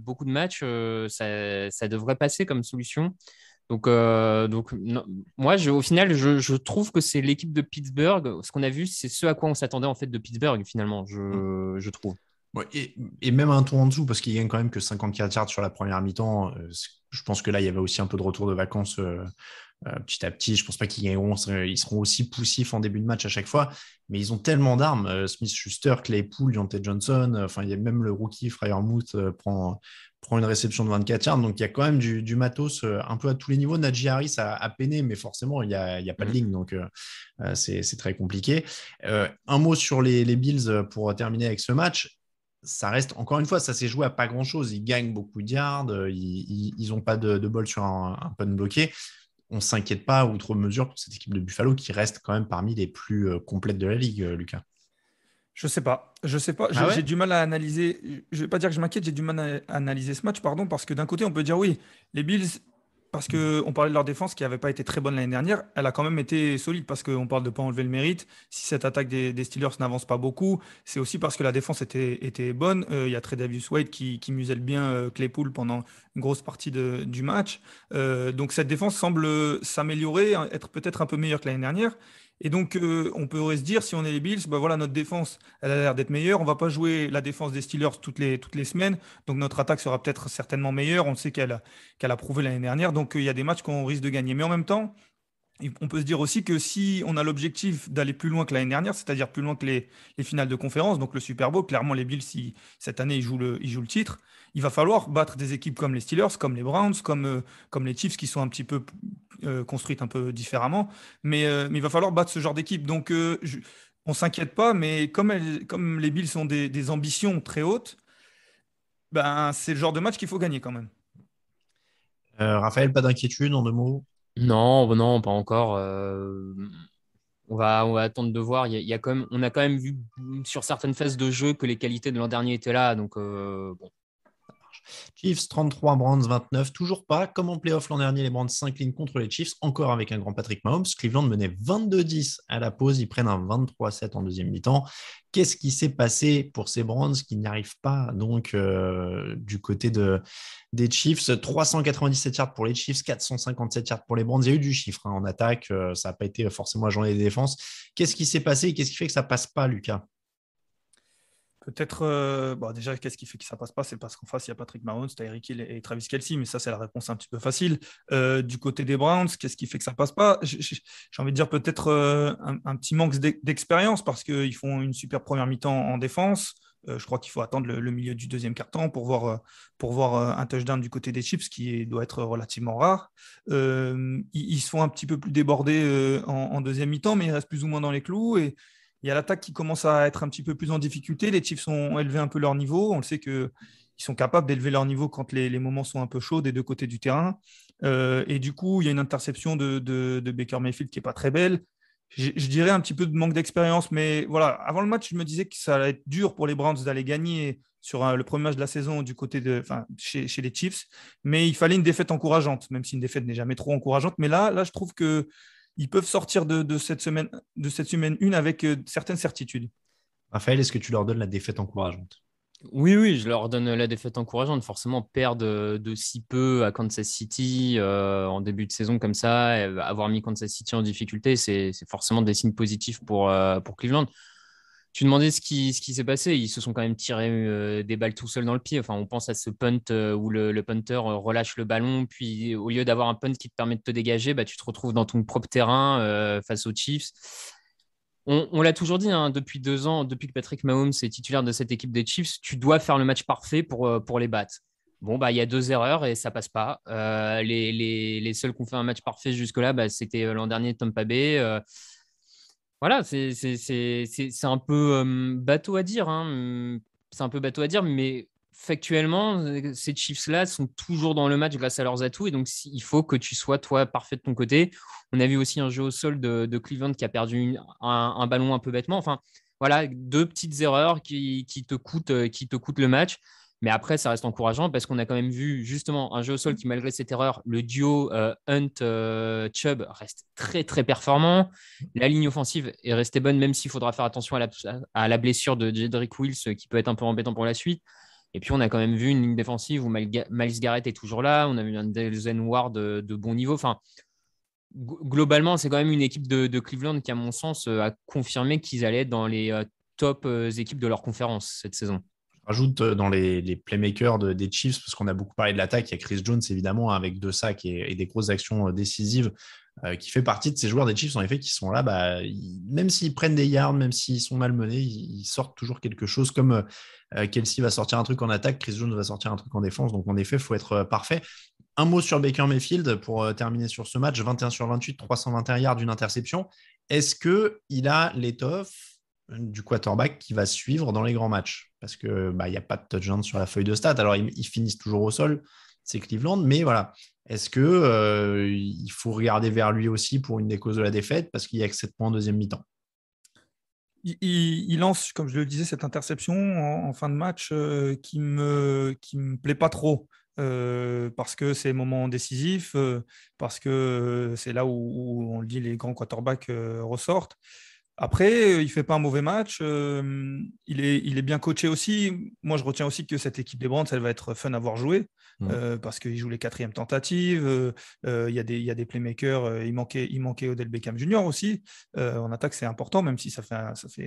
beaucoup de matchs, ça devrait passer comme solution. Donc non, moi, au final, je trouve que c'est l'équipe de Pittsburgh. Ce qu'on a vu, c'est ce à quoi on s'attendait en fait de Pittsburgh, finalement, je trouve. Ouais, et même un ton en dessous, parce qu'il gagne quand même que 54 yards sur la première mi-temps. Je pense que là, il y avait aussi un peu de retour de vacances petit à petit. Je pense pas qu'ils gagneront. Ils seront aussi poussifs en début de match à chaque fois. Mais ils ont tellement d'armes. Smith-Schuster, Claypool, Deontay Johnson. Enfin, il y a même le rookie Freiermuth prend une réception de 24 yards. Donc, il y a quand même du matos un peu à tous les niveaux. Najee Harris a peiné, mais forcément, il n'y a pas de ligne. Donc, c'est très compliqué. Un mot sur les Bills pour terminer avec ce match. Ça reste, encore une fois, ça s'est joué à pas grand-chose. Ils gagnent beaucoup de yards, ils n'ont pas de bol sur un punt bloqué. On ne s'inquiète pas outre mesure pour cette équipe de Buffalo qui reste quand même parmi les plus complètes de la ligue, Lucas. Je sais pas. Ah ouais. J'ai du mal à analyser. Je vais pas dire que je m'inquiète, j'ai du mal à analyser ce match, pardon, parce que d'un côté, on peut dire oui, les Bills, parce qu'on parlait de leur défense qui n'avait pas été très bonne l'année dernière, elle a quand même été solide parce qu'on parle de ne pas enlever le mérite. Si cette attaque des Steelers n'avance pas beaucoup, c'est aussi parce que la défense était bonne. Il y a Tre'Davious White qui muselle bien Claypool pendant une grosse partie du match. Donc cette défense semble s'améliorer, être peut-être un peu meilleure que l'année dernière. Et donc, on pourrait se dire, si on est les Bills, bah voilà, notre défense, elle a l'air d'être meilleure. On ne va pas jouer la défense des Steelers toutes les semaines. Donc, notre attaque sera peut-être certainement meilleure. On sait qu'elle a prouvé l'année dernière. Donc, il y a des matchs qu'on risque de gagner. Mais en même temps, on peut se dire aussi que si on a l'objectif d'aller plus loin que l'année dernière, c'est-à-dire plus loin que les finales de conférence, donc le Super Bowl, clairement les Bills, si cette année ils jouent le titre, il va falloir battre des équipes comme les Steelers, comme les Browns, comme les Chiefs qui sont un petit peu construites un peu différemment. Mais il va falloir battre ce genre d'équipe. Donc on ne s'inquiète pas, mais comme les Bills ont des ambitions très hautes, ben, c'est le genre de match qu'il faut gagner quand même. Raphaël, pas d'inquiétude en 2 mots? Non, non, pas encore. On va attendre de voir. Il y a quand même, on a quand même vu sur certaines phases de jeu que les qualités de l'an dernier étaient là. Donc, bon. Chiefs 33, Browns 29. Toujours pas, comme en playoff l'an dernier, les Browns s'inclinent contre les Chiefs, encore avec un grand Patrick Mahomes. Cleveland menait 22-10 à la pause. Ils prennent un 23-7 en deuxième mi-temps. Qu'est-ce qui s'est passé pour ces Browns qui n'y arrivent pas donc du côté des Chiefs? 397 yards pour les Chiefs, 457 yards pour les Browns. Il y a eu du chiffre en attaque. Ça n'a pas été forcément la journée des défenses. Qu'est-ce qui s'est passé et qu'est-ce qui fait que ça ne passe pas, Lucas? Peut-être, bon, déjà, qu'est-ce qui fait que ça passe pas? C'est parce qu'en face, il y a Patrick Mahomes, Tyreek Hill et Travis Kelce, mais ça, c'est la réponse un petit peu facile. Du côté des Browns, qu'est-ce qui fait que ça passe pas? J'ai envie de dire peut-être un petit manque d'expérience parce qu'ils font une super première mi-temps en défense. Je crois qu'il faut attendre le milieu du deuxième quart-temps pour voir un touchdown du côté des Chiefs, qui doit être relativement rare. Ils se font un petit peu plus déborder en deuxième mi-temps, mais ils restent plus ou moins dans les clous. Et il y a l'attaque qui commence à être un petit peu plus en difficulté. Les Chiefs ont élevé un peu leur niveau. On le sait qu'ils sont capables d'élever leur niveau quand les moments sont un peu chauds des deux côtés du terrain. Et du coup, il y a une interception de Baker Mayfield qui n'est pas très belle. Je dirais un petit peu de manque d'expérience. Mais voilà, avant le match, je me disais que ça allait être dur pour les Browns d'aller gagner sur le premier match de la saison du côté chez les Chiefs. Mais il fallait une défaite encourageante, même si une défaite n'est jamais trop encourageante. Mais là, je trouve que ils peuvent sortir de cette semaine 1 avec certaines certitudes. Raphaël, est-ce que tu leur donnes la défaite encourageante? Oui, je leur donne la défaite encourageante. Forcément, perdre de si peu à Kansas City en début de saison comme ça, avoir mis Kansas City en difficulté, c'est forcément des signes positifs pour Cleveland. Tu demandais ce qui s'est passé. Ils se sont quand même tirés des balles tout seuls dans le pied. Enfin, on pense à ce punt où le punter relâche le ballon, puis au lieu d'avoir un punt qui te permet de te dégager, bah, tu te retrouves dans ton propre terrain face aux Chiefs. On l'a toujours dit hein, depuis 2 ans, depuis que Patrick Mahomes est titulaire de cette équipe des Chiefs, tu dois faire le match parfait pour les battre. Bon, bah, il y a 2 erreurs et ça passe pas. Les seuls qui ont fait un match parfait jusque-là, bah, c'était l'an dernier Tampa Bay. Voilà, c'est un peu bateau à dire. Hein. C'est un peu bateau à dire, mais factuellement, ces Chiefs-là sont toujours dans le match grâce à leurs atouts. Et donc, il faut que tu sois, toi, parfait de ton côté. On a vu aussi un jeu au sol de Cleveland qui a perdu un ballon un peu bêtement. Enfin, voilà, 2 petites erreurs qui te coûtent le match. Mais après, ça reste encourageant parce qu'on a quand même vu justement un jeu au sol qui, malgré cette erreur, le duo Hunt-Chubb reste très, très performant. La ligne offensive est restée bonne, même s'il faudra faire attention à la blessure de Jedrick Wills qui peut être un peu embêtant pour la suite. Et puis, on a quand même vu une ligne défensive où Miles Garrett est toujours là. On a vu un Delzen Ward de bon niveau. Enfin, globalement, c'est quand même une équipe de Cleveland qui, à mon sens, a confirmé qu'ils allaient être dans les top équipes de leur conférence cette saison. Rajoute dans les playmakers des Chiefs, parce qu'on a beaucoup parlé de l'attaque, il y a Chris Jones évidemment avec 2 sacks et des grosses actions décisives, qui fait partie de ces joueurs des Chiefs en effet qui sont là, bah, même s'ils prennent des yards, même s'ils sont malmenés, ils sortent toujours quelque chose, comme Kelsey va sortir un truc en attaque, Chris Jones va sortir un truc en défense, donc en effet il faut être parfait. Un mot sur Baker Mayfield pour terminer sur ce match, 21 sur 28, 321 yards, d'une interception. Est-ce qu'il a l'étoffe du quarterback qui va suivre dans les grands matchs? Parce que il y a pas de touchdown sur la feuille de stats. Alors, ils finissent toujours au sol, c'est Cleveland, mais voilà. Est-ce que il faut regarder vers lui aussi pour une des causes de la défaite parce qu'il y a que 7 points en deuxième mi-temps? Il lance, comme je le disais, cette interception en fin de match qui me plaît pas trop. Parce que c'est moment décisif, parce que c'est là où on le dit, les grands quarterbacks ressortent. Après, il fait pas un mauvais match. Il est bien coaché aussi. Moi, je retiens aussi que cette équipe des Browns, elle va être fun à voir jouer parce qu'il joue les 4e tentatives. Il y a des playmakers. Il manquait Odell Beckham Jr. aussi. En attaque, c'est important, même si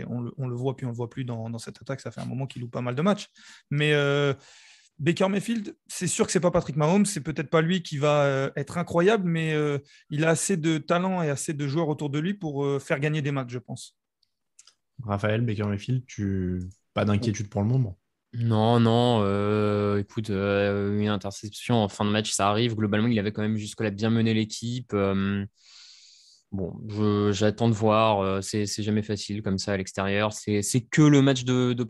on le voit puis on le voit plus dans cette attaque. Ça fait un moment qu'il loupe pas mal de matchs. Mais Baker Mayfield, c'est sûr que c'est pas Patrick Mahomes, c'est peut-être pas lui qui va être incroyable, mais il a assez de talent et assez de joueurs autour de lui pour faire gagner des matchs, je pense. Raphaël, Baker Mayfield, pas d'inquiétude pour le moment? Non, non, écoute, une interception en fin de match, ça arrive. Globalement, il avait quand même jusque-là bien mené l'équipe. Bon, j'attends de voir. C'est jamais facile comme ça à l'extérieur. C'est que le match de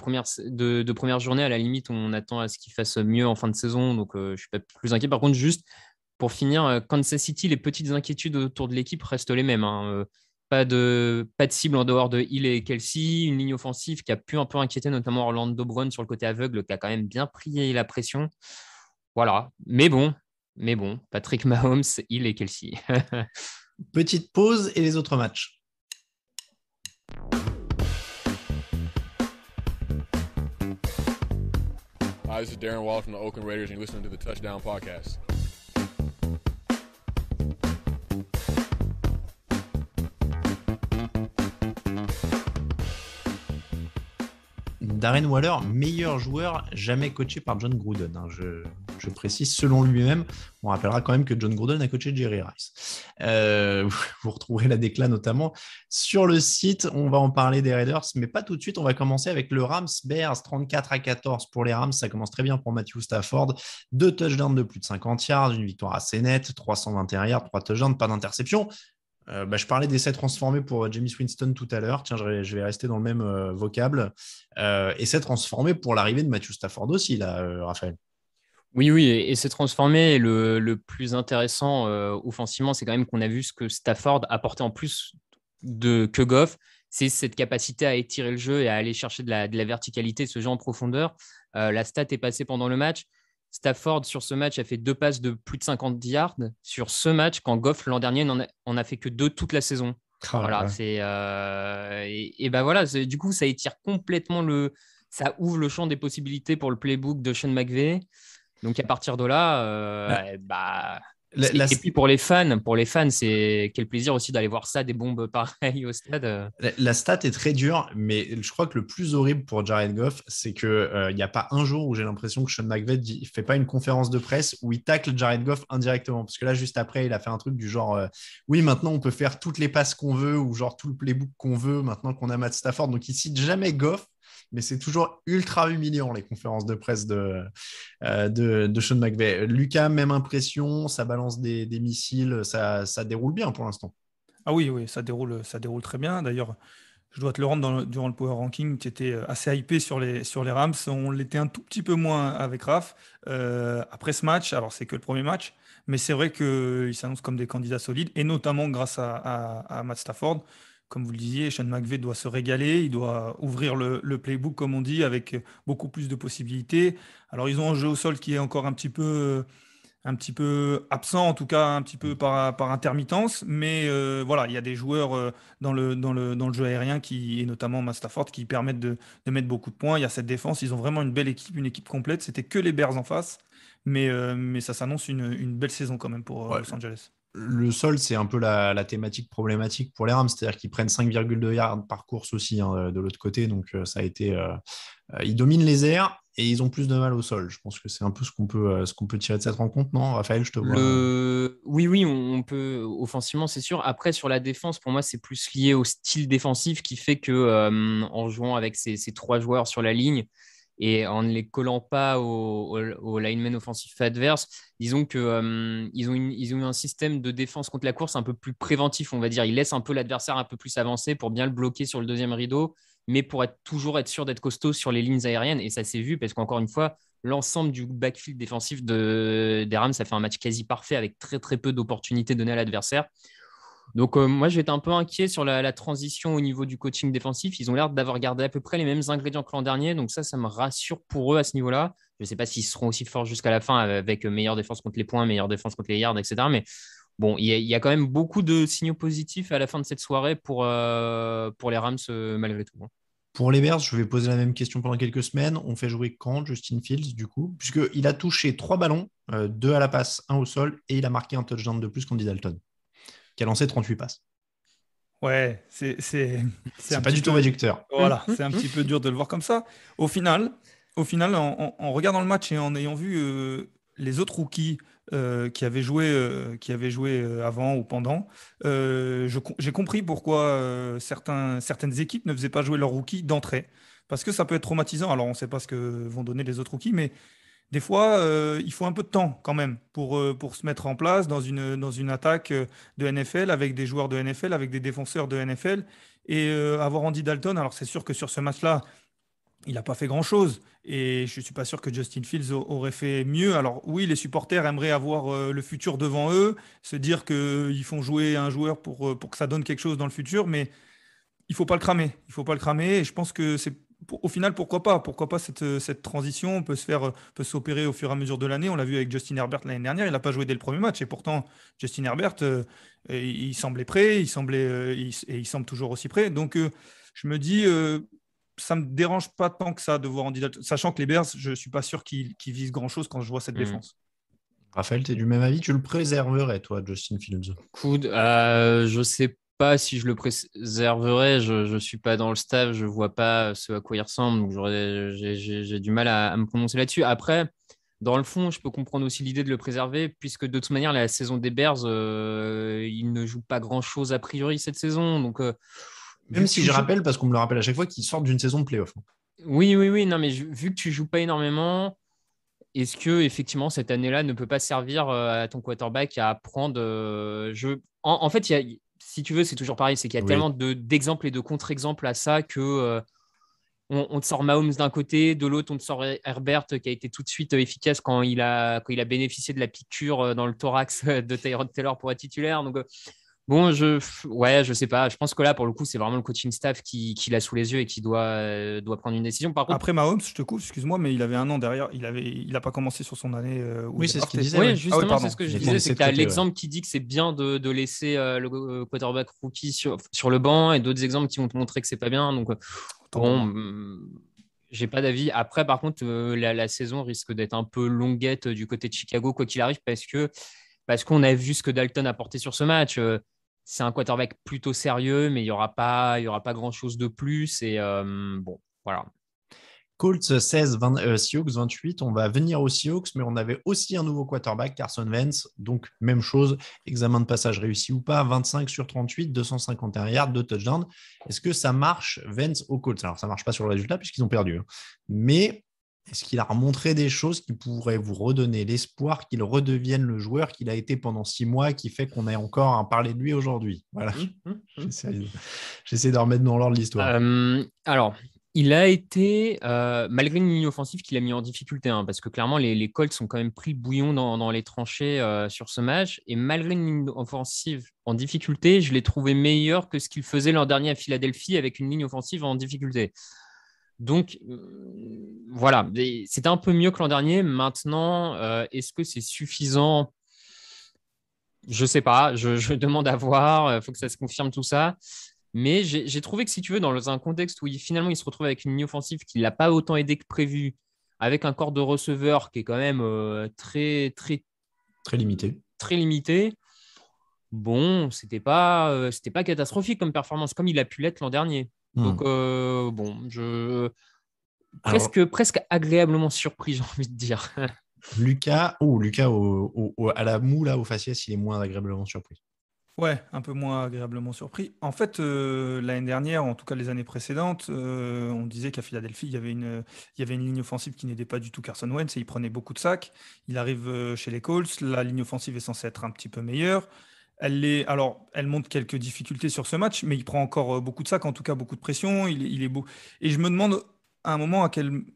première journée. À la limite, on attend à ce qu'il fasse mieux en fin de saison. Donc, je suis pas plus inquiet. Par contre, juste pour finir, Kansas City, les petites inquiétudes autour de l'équipe restent les mêmes. Hein. Pas de cible en dehors de Hill et Kelsey. Une ligne offensive qui a pu un peu inquiéter, notamment Orlando Brown sur le côté aveugle, qui a quand même bien pris la pression. Voilà. Mais bon, Patrick Mahomes, Hill et Kelsey. Petite pause et les autres matchs. Hi, this is Darren Waller from the Oakland Raiders, and you're listening to the Touchdown Podcast. Darren Waller, meilleur joueur jamais coaché par John Gruden. Hein. Je précise, selon lui-même, on rappellera quand même que John Gruden a coaché Jerry Rice. Vous retrouverez la déclat notamment sur le site. On va en parler des Raiders, mais pas tout de suite. On va commencer avec le Rams-Bears, 34-14 pour les Rams. Ça commence très bien pour Matthew Stafford. 2 touchdowns de plus de 50 yards, une victoire assez nette, 321 yards, 3 touchdowns, pas d'interception. Je parlais d'essais transformés pour Jameis Winston tout à l'heure. Tiens, je vais rester dans le même vocable. Essais transformés pour l'arrivée de Matthew Stafford aussi, là, Raphaël. Oui, et c'est transformé. Le plus intéressant offensivement, c'est quand même qu'on a vu ce que Stafford apportait en plus que Goff. C'est cette capacité à étirer le jeu et à aller chercher de la verticalité, ce jeu en profondeur. La stat est passée pendant le match. Stafford, sur ce match, a fait 2 passes de plus de 50 yards sur ce match, quand Goff, l'an dernier, n'en a fait que 2 toute la saison. Voilà, c'est, et ben voilà, du coup, ça étire complètement ça ouvre le champ des possibilités pour le playbook de Sean McVay. Donc à partir de là, et puis pour les fans, c'est quel plaisir aussi d'aller voir ça, des bombes pareilles au stade. La stat est très dure, mais je crois que le plus horrible pour Jared Goff, c'est qu'il n'y a pas un jour où j'ai l'impression que Sean McVay ne fait pas une conférence de presse où il tacle Jared Goff indirectement. Parce que là, juste après, il a fait un truc du genre oui, maintenant on peut faire toutes les passes qu'on veut ou genre tout le playbook qu'on veut maintenant qu'on a Matt Stafford. Donc il cite jamais Goff, mais c'est toujours ultra humiliant les conférences de presse de Sean McVay. Lucas, même impression, ça balance des missiles, ça déroule bien pour l'instant. Ah oui, ça déroule très bien. D'ailleurs, je dois te le rendre durant le Power Ranking, tu étais assez hypé sur les Rams. On l'était un tout petit peu moins avec Raph. Après ce match, alors c'est que le premier match, mais c'est vrai qu'ils s'annoncent comme des candidats solides, et notamment grâce à Matt Stafford. Comme vous le disiez, Sean McVay doit se régaler, il doit ouvrir le playbook, comme on dit, avec beaucoup plus de possibilités. Alors, ils ont un jeu au sol qui est encore un petit peu absent, en tout cas un petit peu par intermittence, mais voilà, il y a des joueurs dans le jeu aérien et notamment Matt Stafford, qui permettent de mettre beaucoup de points. Il y a cette défense, ils ont vraiment une belle équipe, une équipe complète. C'était que les Bears en face, mais ça s'annonce une belle saison quand même pour Los Angeles. Le sol, c'est un peu la thématique problématique pour les Rams, c'est-à-dire qu'ils prennent 5,2 yards par course aussi de l'autre côté, donc ça a été... ils dominent les airs et ils ont plus de mal au sol. Je pense que c'est un peu ce qu'on peut tirer de cette rencontre, non, Raphaël, je te vois. Oui, on peut offensivement, c'est sûr. Après, sur la défense, pour moi, c'est plus lié au style défensif qui fait que en jouant avec ces 3 joueurs sur la ligne, et en ne les collant pas au lineman offensif adverse, disons que ils ont eu un système de défense contre la course un peu plus préventif, on va dire. Ils laissent un peu l'adversaire un peu plus avancer pour bien le bloquer sur le deuxième rideau, mais pour toujours être sûr d'être costaud sur les lignes aériennes. Et ça s'est vu parce qu'encore une fois, l'ensemble du backfield défensif des Rams, ça fait un match quasi parfait avec très très peu d'opportunités données à l'adversaire. Donc moi, je vais être un peu inquiet sur la transition au niveau du coaching défensif. Ils ont l'air d'avoir gardé à peu près les mêmes ingrédients que l'an dernier. Donc ça me rassure pour eux à ce niveau-là. Je ne sais pas s'ils seront aussi forts jusqu'à la fin avec meilleure défense contre les points, meilleure défense contre les yards, etc. Mais bon, il y a quand même beaucoup de signaux positifs à la fin de cette soirée pour les Rams malgré tout. Pour les Bears, je vais poser la même question pendant quelques semaines. On fait jouer quand Justin Fields, du coup, puisqu'il a touché 3 ballons, 2 à la passe, 1 au sol, et il a marqué un touchdown de plus qu'Andy Dalton, qui a lancé 38 passes. Ouais, c'est pas du tout réducteur. Voilà, c'est un petit peu dur de le voir comme ça. Au final, en regardant le match et en ayant vu les autres rookies qui avaient joué avant ou pendant, j'ai compris pourquoi certaines équipes ne faisaient pas jouer leurs rookies d'entrée. Parce que ça peut être traumatisant. Alors, on ne sait pas ce que vont donner les autres rookies, mais des fois, il faut un peu de temps quand même pour se mettre en place dans une attaque de NFL, avec des joueurs de NFL, avec des défenseurs de NFL. Et avoir Andy Dalton, alors c'est sûr que sur ce match-là, il n'a pas fait grand-chose. Et je ne suis pas sûr que Justin Fields aurait fait mieux. Alors oui, les supporters aimeraient avoir le futur devant eux, se dire qu'ils font jouer un joueur pour que ça donne quelque chose dans le futur, mais il ne faut pas le cramer. Il ne faut pas le cramer. Et je pense que au final, pourquoi pas? Pourquoi pas cette transition peut s'opérer au fur et à mesure de l'année. On l'a vu avec Justin Herbert l'année dernière. Il n'a pas joué dès le premier match. Et pourtant, Justin Herbert, il semblait prêt. Il semble toujours aussi prêt. Donc, je me dis, ça ne me dérange pas tant que ça de voir Andy Dalton. Sachant que les Bears, je ne suis pas sûr qu'ils visent grand-chose quand je vois cette défense. Raphaël, tu es du même avis? Tu le préserverais, toi, Justin Fields? Je ne sais pas si je le préserverais. Je ne suis pas dans le staff, je ne vois pas ce à quoi il ressemble, donc j'ai du mal à me prononcer là-dessus. Après, dans le fond, je peux comprendre aussi l'idée de le préserver, puisque de toute manière, la saison des Bears, ils ne jouent pas grand-chose a priori cette saison. Donc, même si je rappelle, parce qu'on me le rappelle à chaque fois, qu'ils sortent d'une saison de play-off. Oui, non, mais vu que tu ne joues pas énormément, est-ce que effectivement cette année-là ne peut pas servir à ton quarterback à apprendre En fait, si tu veux, c'est toujours pareil, c'est qu'il y a tellement d'exemples et de contre-exemples à ça que on te sort Mahomes d'un côté, de l'autre on te sort Herbert qui a été tout de suite efficace quand il a bénéficié de la piqûre dans le thorax de Tyrod Taylor pour être titulaire. Donc bon, je sais pas. Je pense que là, pour le coup, c'est vraiment le coaching staff qui l'a sous les yeux et qui doit prendre une décision. Par contre, après Mahomes, je te coupe, excuse-moi, mais il avait un an derrière. Il n'a pas commensé sur son année. Oui, c'est ce qu'il disait. Oui, justement, c'est ce que je disais. C'est que tu as l'exemple qui dit que c'est bien de laisser le quarterback rookie sur le banc, et d'autres exemples qui vont te montrer que c'est pas bien. Donc, bon, J'ai pas d'avis. Après, par contre, la saison risque d'être un peu longuette du côté de Chicago, quoi qu'il arrive, parce qu'on a vu ce que Dalton a porté sur ce match. C'est un quarterback plutôt sérieux, mais il y aura pas grand-chose de plus. Et bon, voilà. Colts 16, Seahawks 28. On va venir aux Seahawks, mais on avait aussi un nouveau quarterback, Carson Wentz. Donc, même chose, examen de passage réussi ou pas, 25 sur 38, 251 yards, 2 touchdowns. Est-ce que ça marche, Wentz aux Colts? Alors, ça ne marche pas sur le résultat puisqu'ils ont perdu. Mais est-ce qu'il a remontré des choses qui pourraient vous redonner l'espoir qu'il redevienne le joueur qu'il a été pendant 6 mois, qui fait qu'on ait encore à parler de lui aujourd'hui? Voilà. J'essaie de remettre dans l'ordre l'histoire. Alors, il a été, malgré une ligne offensive qu'il a mis en difficulté, hein, parce que clairement, les Colts ont quand même pris le bouillon dans les tranchées sur ce match. Et malgré une ligne offensive en difficulté, je l'ai trouvé meilleur que ce qu'il faisait l'an dernier à Philadelphie avec une ligne offensive en difficulté. Donc, voilà, c'était un peu mieux que l'an dernier. Maintenant, est-ce que c'est suffisant? Je ne sais pas, je demande à voir, il faut que ça se confirme tout ça. Mais j'ai trouvé que si tu veux, dans un contexte où finalement il se retrouve avec une ligne offensive qui ne l'a pas autant aidé que prévu, avec un corps de receveur qui est quand même très limité. Très limité, bon, c'était pas catastrophique comme performance, comme il a pu l'être l'an dernier. Donc, bon, presque agréablement surpris, j'ai envie de dire. Lucas à la moue, là, au faciès, il est moins agréablement surpris. Ouais, un peu moins agréablement surpris. En fait, l'année dernière, en tout cas les années précédentes, on disait qu'à Philadelphie, il y avait une ligne offensive qui n'aidait pas du tout Carson Wentz et il prenait beaucoup de sacs. Il arrive chez les Colts, la ligne offensive est censée être un petit peu meilleure. Alors, elle montre quelques difficultés sur ce match, mais il prend encore beaucoup de sacs, en tout cas beaucoup de pression. Il est beau. Et je me demande à un moment,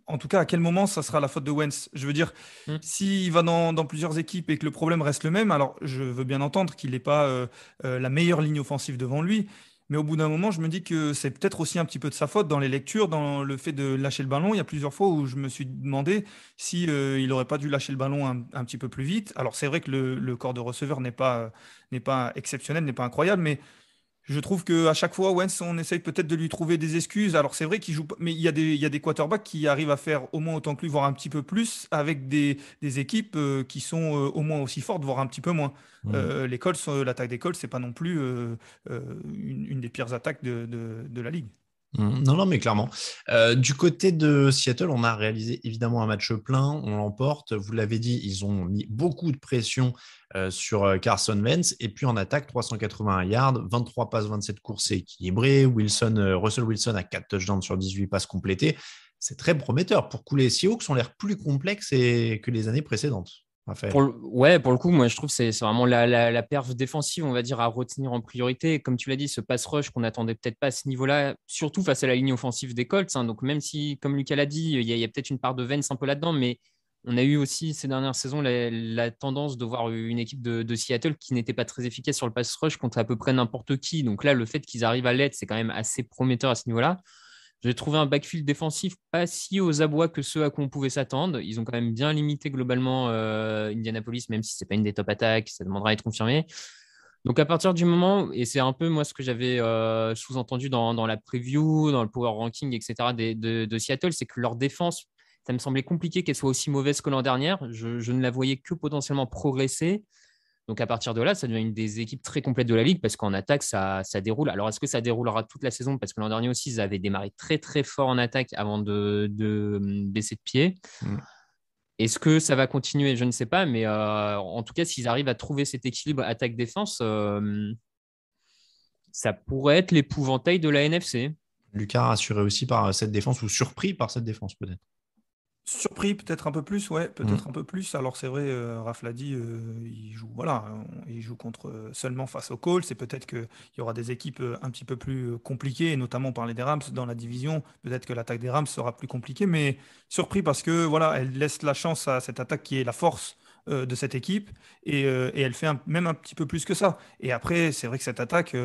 en tout cas, à quel moment ça sera la faute de Wentz. Je veux dire, s'il va dans plusieurs équipes et que le problème reste le même, alors je veux bien entendre qu'il n'est pas la meilleure ligne offensive devant lui. Mais au bout d'un moment, je me dis que c'est peut-être aussi un petit peu de sa faute dans les lectures, dans le fait de lâcher le ballon. Il y a plusieurs fois où je me suis demandé si il n'aurait pas dû lâcher le ballon un petit peu plus vite. Alors c'est vrai que le corps de receveur n'est pas exceptionnel, n'est pas incroyable, mais je trouve qu'à chaque fois, Wentz, on essaye peut-être de lui trouver des excuses. Alors, c'est vrai qu'il joue, mais il y a des quarterbacks qui arrivent à faire au moins autant que lui, voire un petit peu plus, avec des équipes qui sont au moins aussi fortes, voire un petit peu moins. Les Colts, l'attaque des Colts, c'est pas non plus une des pires attaques de la ligue. Non, mais clairement. Du côté de Seattle, on a réalisé évidemment un match plein, on l'emporte. Vous l'avez dit, ils ont mis beaucoup de pression sur Carson Wentz. Et puis en attaque, 381 yards, 23 passes, 27 courses équilibrées. Russell Wilson a 4 touchdowns sur 18 passes complétées. C'est très prometteur. Pour coup, les Seahawks ont l'air plus complexes que les années précédentes. Pour le coup, moi je trouve que c'est vraiment la perf défensive, on va dire, à retenir en priorité. Comme tu l'as dit, ce pass rush qu'on n'attendait peut-être pas à ce niveau-là, surtout face à la ligne offensive des Colts. Hein. Donc même si, comme Lucas l'a dit, il y a peut-être une part de Vance un peu là-dedans, mais on a eu aussi ces dernières saisons la tendance de voir une équipe de Seattle qui n'était pas très efficace sur le pass rush contre à peu près n'importe qui. Donc là, le fait qu'ils arrivent à l'être, c'est quand même assez prometteur à ce niveau-là. J'ai trouvé un backfield défensif pas si aux abois que ceux à quoi on pouvait s'attendre. Ils ont quand même bien limité globalement Indianapolis, même si ce n'est pas une des top attaques, ça demandera à être confirmé. Donc à partir du moment, et c'est un peu moi ce que j'avais sous-entendu dans la preview, dans le power ranking, etc. de Seattle, c'est que leur défense, ça me semblait compliqué qu'elle soit aussi mauvaise que l'an dernier. Je ne la voyais que potentiellement progresser. Donc, à partir de là, ça devient une des équipes très complètes de la ligue parce qu'en attaque, ça déroule. Alors, est-ce que ça déroulera toute la saison? Parce que l'an dernier aussi, ils avaient démarré très, très fort en attaque avant de baisser de pied. Est-ce que ça va continuer? Je ne sais pas. Mais en tout cas, s'ils arrivent à trouver cet équilibre attaque-défense, ça pourrait être l'épouvantail de la NFC. Lucas rassuré aussi par cette défense ou surpris par cette défense, peut-être? Surpris, peut-être un peu plus, ouais, peut-être un peu plus. Alors c'est vrai, Raph l'a dit, il joue seulement face aux Colts. Et peut-être qu'il y aura des équipes un petit peu plus compliquées, et notamment parler des Rams dans la division. Peut-être que l'attaque des Rams sera plus compliquée, mais surpris parce que voilà, elle laisse la chance à cette attaque qui est la force de cette équipe et elle fait même un petit peu plus que ça. Et après, c'est vrai que cette attaque,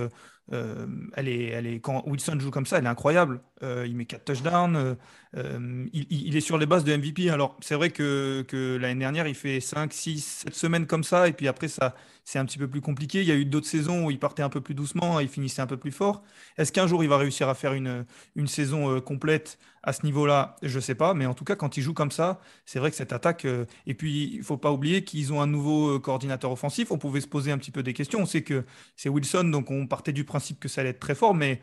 quand Wilson joue comme ça, elle est incroyable. Il met 4 touchdowns. Il est sur les bases de MVP. Alors, c'est vrai que l'année dernière, il fait 5, 6, 7 semaines comme ça. Et puis après, ça, c'est un petit peu plus compliqué. Il y a eu d'autres saisons où il partait un peu plus doucement et il finissait un peu plus fort. Est-ce qu'un jour, il va réussir à faire une saison complète à ce niveau-là? Je ne sais pas. Mais en tout cas, quand il joue comme ça, c'est vrai que cette attaque. Et puis, il ne faut pas oublier qu'ils ont un nouveau coordinateur offensif. On pouvait se poser un petit peu des questions. On sait que c'est Wilson, donc on partait du principe que ça allait être très fort, mais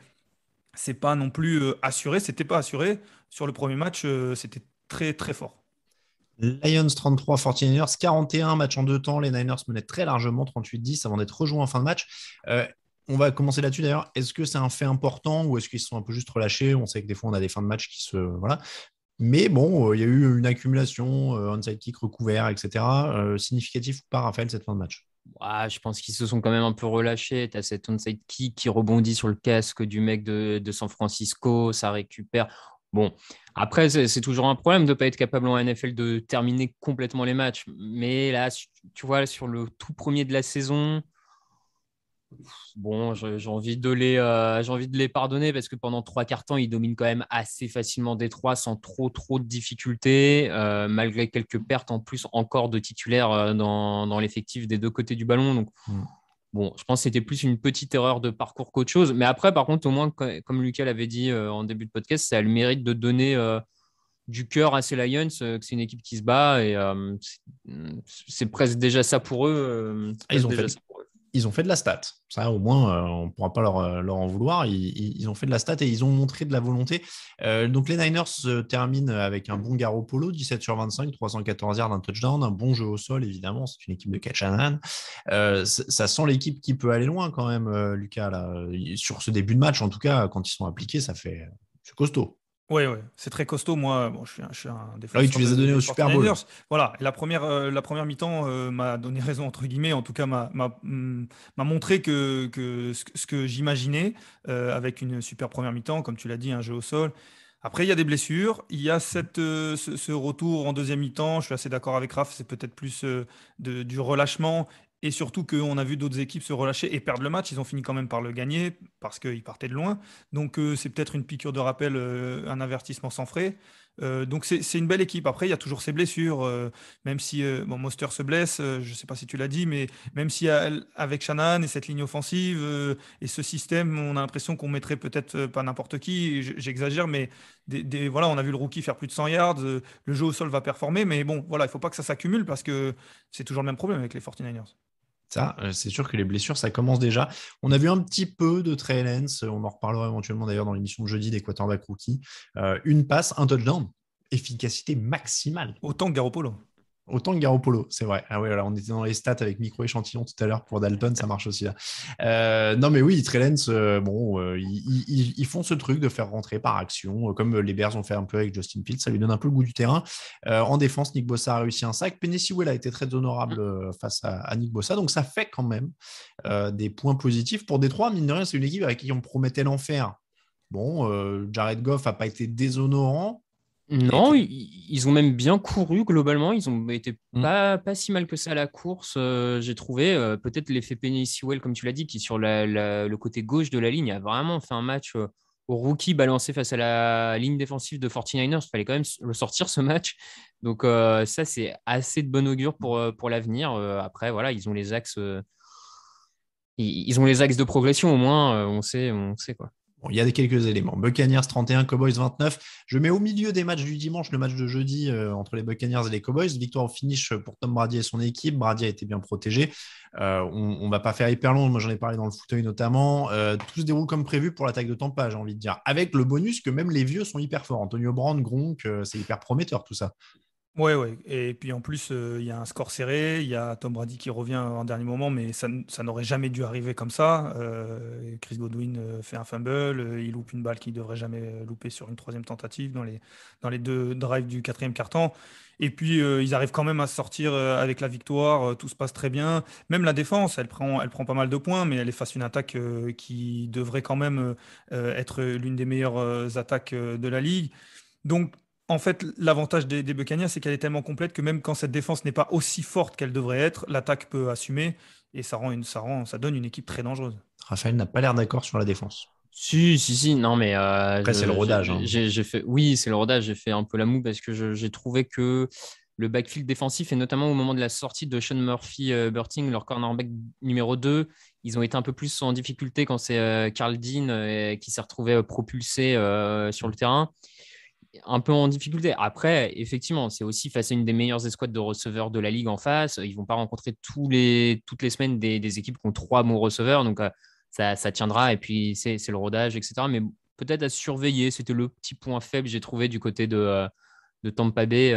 c'est pas non plus assuré. C'était pas assuré. Sur le premier match, c'était très très fort. Lions 33, 49ers 41, match en 2 temps. Les Niners menaient très largement 38-10 avant d'être rejoints en fin de match. On va commencer là-dessus d'ailleurs. Est-ce que c'est un fait important ou est-ce qu'ils se sont un peu juste relâchés? On sait que des fois, on a des fins de match qui se. Voilà. Mais bon, il y a eu une accumulation, onside kick recouvert, etc. Significatif ou pas, Raphaël, cette fin de match? Je pense qu'ils se sont quand même un peu relâchés. Tu as cet onside kick qui rebondit sur le casque du mec de San Francisco, ça récupère. Bon, après, c'est toujours un problème de ne pas être capable en NFL de terminer complètement les matchs. Mais là, tu vois, sur le tout premier de la saison, bon, j'ai envie de les pardonner parce que pendant 3 quarts temps, ils dominent quand même assez facilement Détroit sans trop de difficultés, malgré quelques pertes en plus encore de titulaires dans l'effectif des deux côtés du ballon. Donc, bon, je pense que c'était plus une petite erreur de parcours qu'autre chose. Mais après, par contre, au moins, comme Lucas l'avait dit en début de podcast, ça a le mérite de donner du cœur à ces Lions, que c'est une équipe qui se bat et c'est presque déjà ça pour eux. Ils ont fait de la stat. Ça, au moins, on ne pourra pas leur en vouloir. Ils ont fait de la stat et ils ont montré de la volonté. Donc, les Niners terminent avec un bon Garoppolo, 17 sur 25, 314 yards, un touchdown, un bon jeu au sol, évidemment. C'est une équipe de Kyle Shanahan. Ça sent l'équipe qui peut aller loin quand même, Lucas. Là. Sur ce début de match, en tout cas, quand ils sont appliqués, c'est costaud. Oui, c'est très costaud. Moi, bon, je suis un défenseur. Ah oui, tu les as donnés au Super Bowl. Voilà, et la première mi-temps m'a donné raison, entre guillemets, en tout cas m'a montré que ce que j'imaginais avec une super première mi-temps, comme tu l'as dit, un jeu au sol. Après, il y a des blessures, il y a ce retour en deuxième mi-temps. Je suis assez d'accord avec Raph, c'est peut-être plus du relâchement. Et surtout qu'on a vu d'autres équipes se relâcher et perdre le match. Ils ont fini quand même par le gagner parce qu'ils partaient de loin. Donc c'est peut-être une piqûre de rappel, un avertissement sans frais. Donc c'est une belle équipe. Après, il y a toujours ces blessures. Même si Mostert se blesse, je ne sais pas si tu l'as dit, mais même si avec Shanahan et cette ligne offensive et ce système, on a l'impression qu'on mettrait peut-être pas n'importe qui. J'exagère, mais voilà, on a vu le rookie faire plus de 100 yards. Le jeu au sol va performer. Mais bon, voilà, il ne faut pas que ça s'accumule parce que c'est toujours le même problème avec les 49ers. Ça, c'est sûr que les blessures, ça commence déjà. On a vu un petit peu de Trey Lance, on en reparlera éventuellement d'ailleurs dans l'émission de jeudi des quarterbacks rookies. Une passe, un touchdown, efficacité maximale. Autant que Garoppolo. Autant que Garoppolo, c'est vrai. Ah ouais, on était dans les stats avec micro-échantillon tout à l'heure pour Dalton, ça marche aussi là. Non mais oui, Trey Lance, ils font ce truc de faire rentrer par action, comme les Bears ont fait un peu avec Justin Fields, ça lui donne un peu le goût du terrain. En défense, Nick Bosa a réussi un sac. Penei Sewell a été très honorable face à Nick Bosa, donc ça fait quand même des points positifs. Pour Détroit, mine de rien, c'est une équipe avec qui on promettait l'enfer. Bon, Jared Goff n'a pas été déshonorant. Non, ils ont même bien couru globalement. Ils ont été pas si mal que ça à la course, j'ai trouvé. Peut-être l'effet Penei Sewell, comme tu l'as dit, qui sur le côté gauche de la ligne a vraiment fait un match au rookie balancé face à la ligne défensive de 49ers. Il fallait quand même le sortir ce match. Donc ça, c'est assez de bon augure pour l'avenir. Après, voilà, ils ont les axes. Ils ont les axes de progression au moins. On sait quoi. Bon, il y a quelques éléments. Buccaneers 31, Cowboys 29. Je mets au milieu des matchs du dimanche le match de jeudi entre les Buccaneers et les Cowboys. Victoire au finish pour Tom Brady et son équipe. Brady a été bien protégé. On ne va pas faire hyper long. Moi, j'en ai parlé dans le fauteuil notamment. Tout se déroule comme prévu pour l'attaque de Tampa, j'ai envie de dire. Avec le bonus que même les vieux sont hyper forts. Antonio Brown, Gronk, c'est hyper prometteur tout ça. Ouais. Et puis en plus, il y a un score serré, il y a Tom Brady qui revient en dernier moment, mais ça n'aurait jamais dû arriver comme ça. Chris Godwin fait un fumble, il loupe une balle qu'il ne devrait jamais louper sur une troisième tentative dans les deux drives du quatrième quart-temps. Et puis ils arrivent quand même à sortir avec la victoire, tout se passe très bien. Même la défense, elle prend pas mal de points, mais elle est face à une attaque qui devrait quand même être l'une des meilleures attaques de la ligue. Donc, en fait, l'avantage des Buccaneers, c'est qu'elle est tellement complète que même quand cette défense n'est pas aussi forte qu'elle devrait être, l'attaque peut assumer et ça donne une équipe très dangereuse. Raphaël n'a pas l'air d'accord sur la défense. Si, non, mais Après, c'est le rodage. j'ai fait, oui, c'est le rodage. J'ai fait un peu la moue parce que j'ai trouvé que le backfield défensif, et notamment au moment de la sortie de Sean Murphy-Bunting, leur cornerback numéro 2, ils ont été un peu plus en difficulté quand c'est Carl Dean qui s'est retrouvé propulsé sur le terrain. Un peu en difficulté. Après, effectivement, c'est aussi face à une des meilleures escouades de receveurs de la ligue en face. Ils ne vont pas rencontrer toutes les semaines des équipes qui ont 3 bons receveurs. Donc, ça tiendra. Et puis, c'est le rodage, etc. Mais peut-être à surveiller. C'était le petit point faible, j'ai trouvé, du côté de Tampa Bay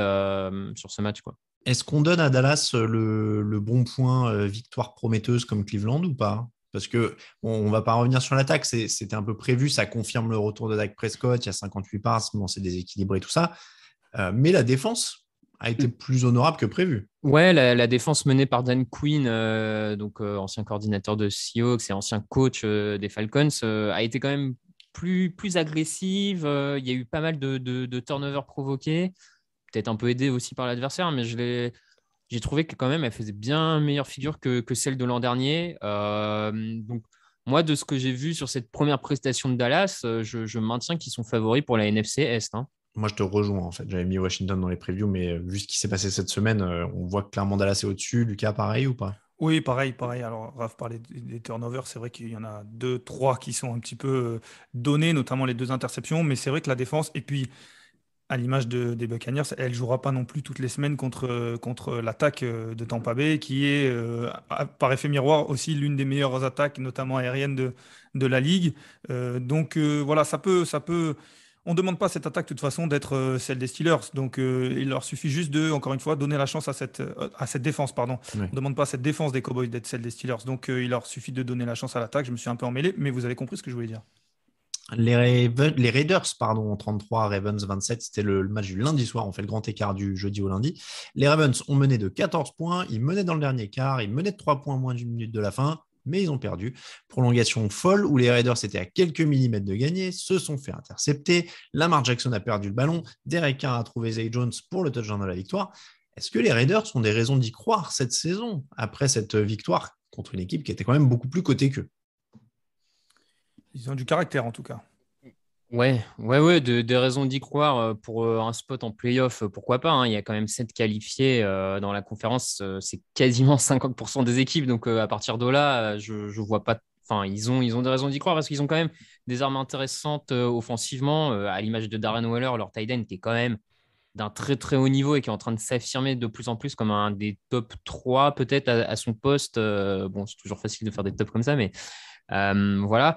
sur ce match, quoi. Est-ce qu'on donne à Dallas le bon point victoire prometteuse comme Cleveland ou pas? Parce que on ne va pas revenir sur l'attaque, c'était un peu prévu, ça confirme le retour de Dak Prescott, il y a 58 passes, bon, c'est déséquilibré tout ça. Mais la défense a été plus honorable que prévu. Ouais, la défense menée par Dan Quinn, ancien coordinateur de Seahawks et ancien coach des Falcons, a été quand même plus agressive. Il y a eu pas mal de turnovers provoqués, peut-être un peu aidé aussi par l'adversaire, mais j'ai trouvé que quand même elle faisait bien meilleure figure que celle de l'an dernier. Donc moi, de ce que j'ai vu sur cette première prestation de Dallas, je maintiens qu'ils sont favoris pour la NFC Est, hein. Moi, je te rejoins, en fait. J'avais mis Washington dans les previews, mais vu ce qui s'est passé cette semaine, on voit que clairement Dallas est au-dessus. Lucas, pareil ou pas? Oui, pareil. Alors, Raph parlait des turnovers. C'est vrai qu'il y en a deux, trois qui sont un petit peu donnés, notamment les 2 interceptions. Mais c'est vrai que la défense, et puis à l'image des Buccaneers, elle ne jouera pas non plus toutes les semaines contre l'attaque de Tampa Bay, qui est, par effet miroir, aussi l'une des meilleures attaques, notamment aériennes de la ligue. Voilà, ça peut. On ne demande pas à cette attaque, de toute façon, d'être celle des Steelers. Donc, il leur suffit juste de, encore une fois, donner la chance à cette défense. Pardon. Ouais. On ne demande pas à cette défense des Cowboys d'être celle des Steelers. Donc, il leur suffit de donner la chance à l'attaque. Je me suis un peu emmêlé, mais vous avez compris ce que je voulais dire. Les Raiders, pardon, 33, Ravens 27, c'était le match du lundi soir. On fait le grand écart du jeudi au lundi. Les Ravens ont mené de 14 points. Ils menaient dans le dernier quart. Ils menaient de 3 points moins d'une minute de la fin, mais ils ont perdu. Prolongation folle où les Raiders étaient à quelques millimètres de gagner, se sont fait intercepter. Lamar Jackson a perdu le ballon. Derek Carr a trouvé Zay Jones pour le touchdown de la victoire. Est-ce que les Raiders ont des raisons d'y croire cette saison après cette victoire contre une équipe qui était quand même beaucoup plus cotée qu'eux? Ils ont du caractère, en tout cas. Ouais, des raisons d'y croire pour un spot en playoff, pourquoi pas, hein. Il y a quand même 7 qualifiés dans la conférence, c'est quasiment 50% des équipes. Donc à partir de là, je vois pas. Enfin, ils ont des raisons d'y croire parce qu'ils ont quand même des armes intéressantes offensivement, à l'image de Darren Waller, leur tight end qui est quand même d'un très très haut niveau et qui est en train de s'affirmer de plus en plus comme un des top 3 peut-être à son poste. Bon, c'est toujours facile de faire des tops comme ça, mais voilà.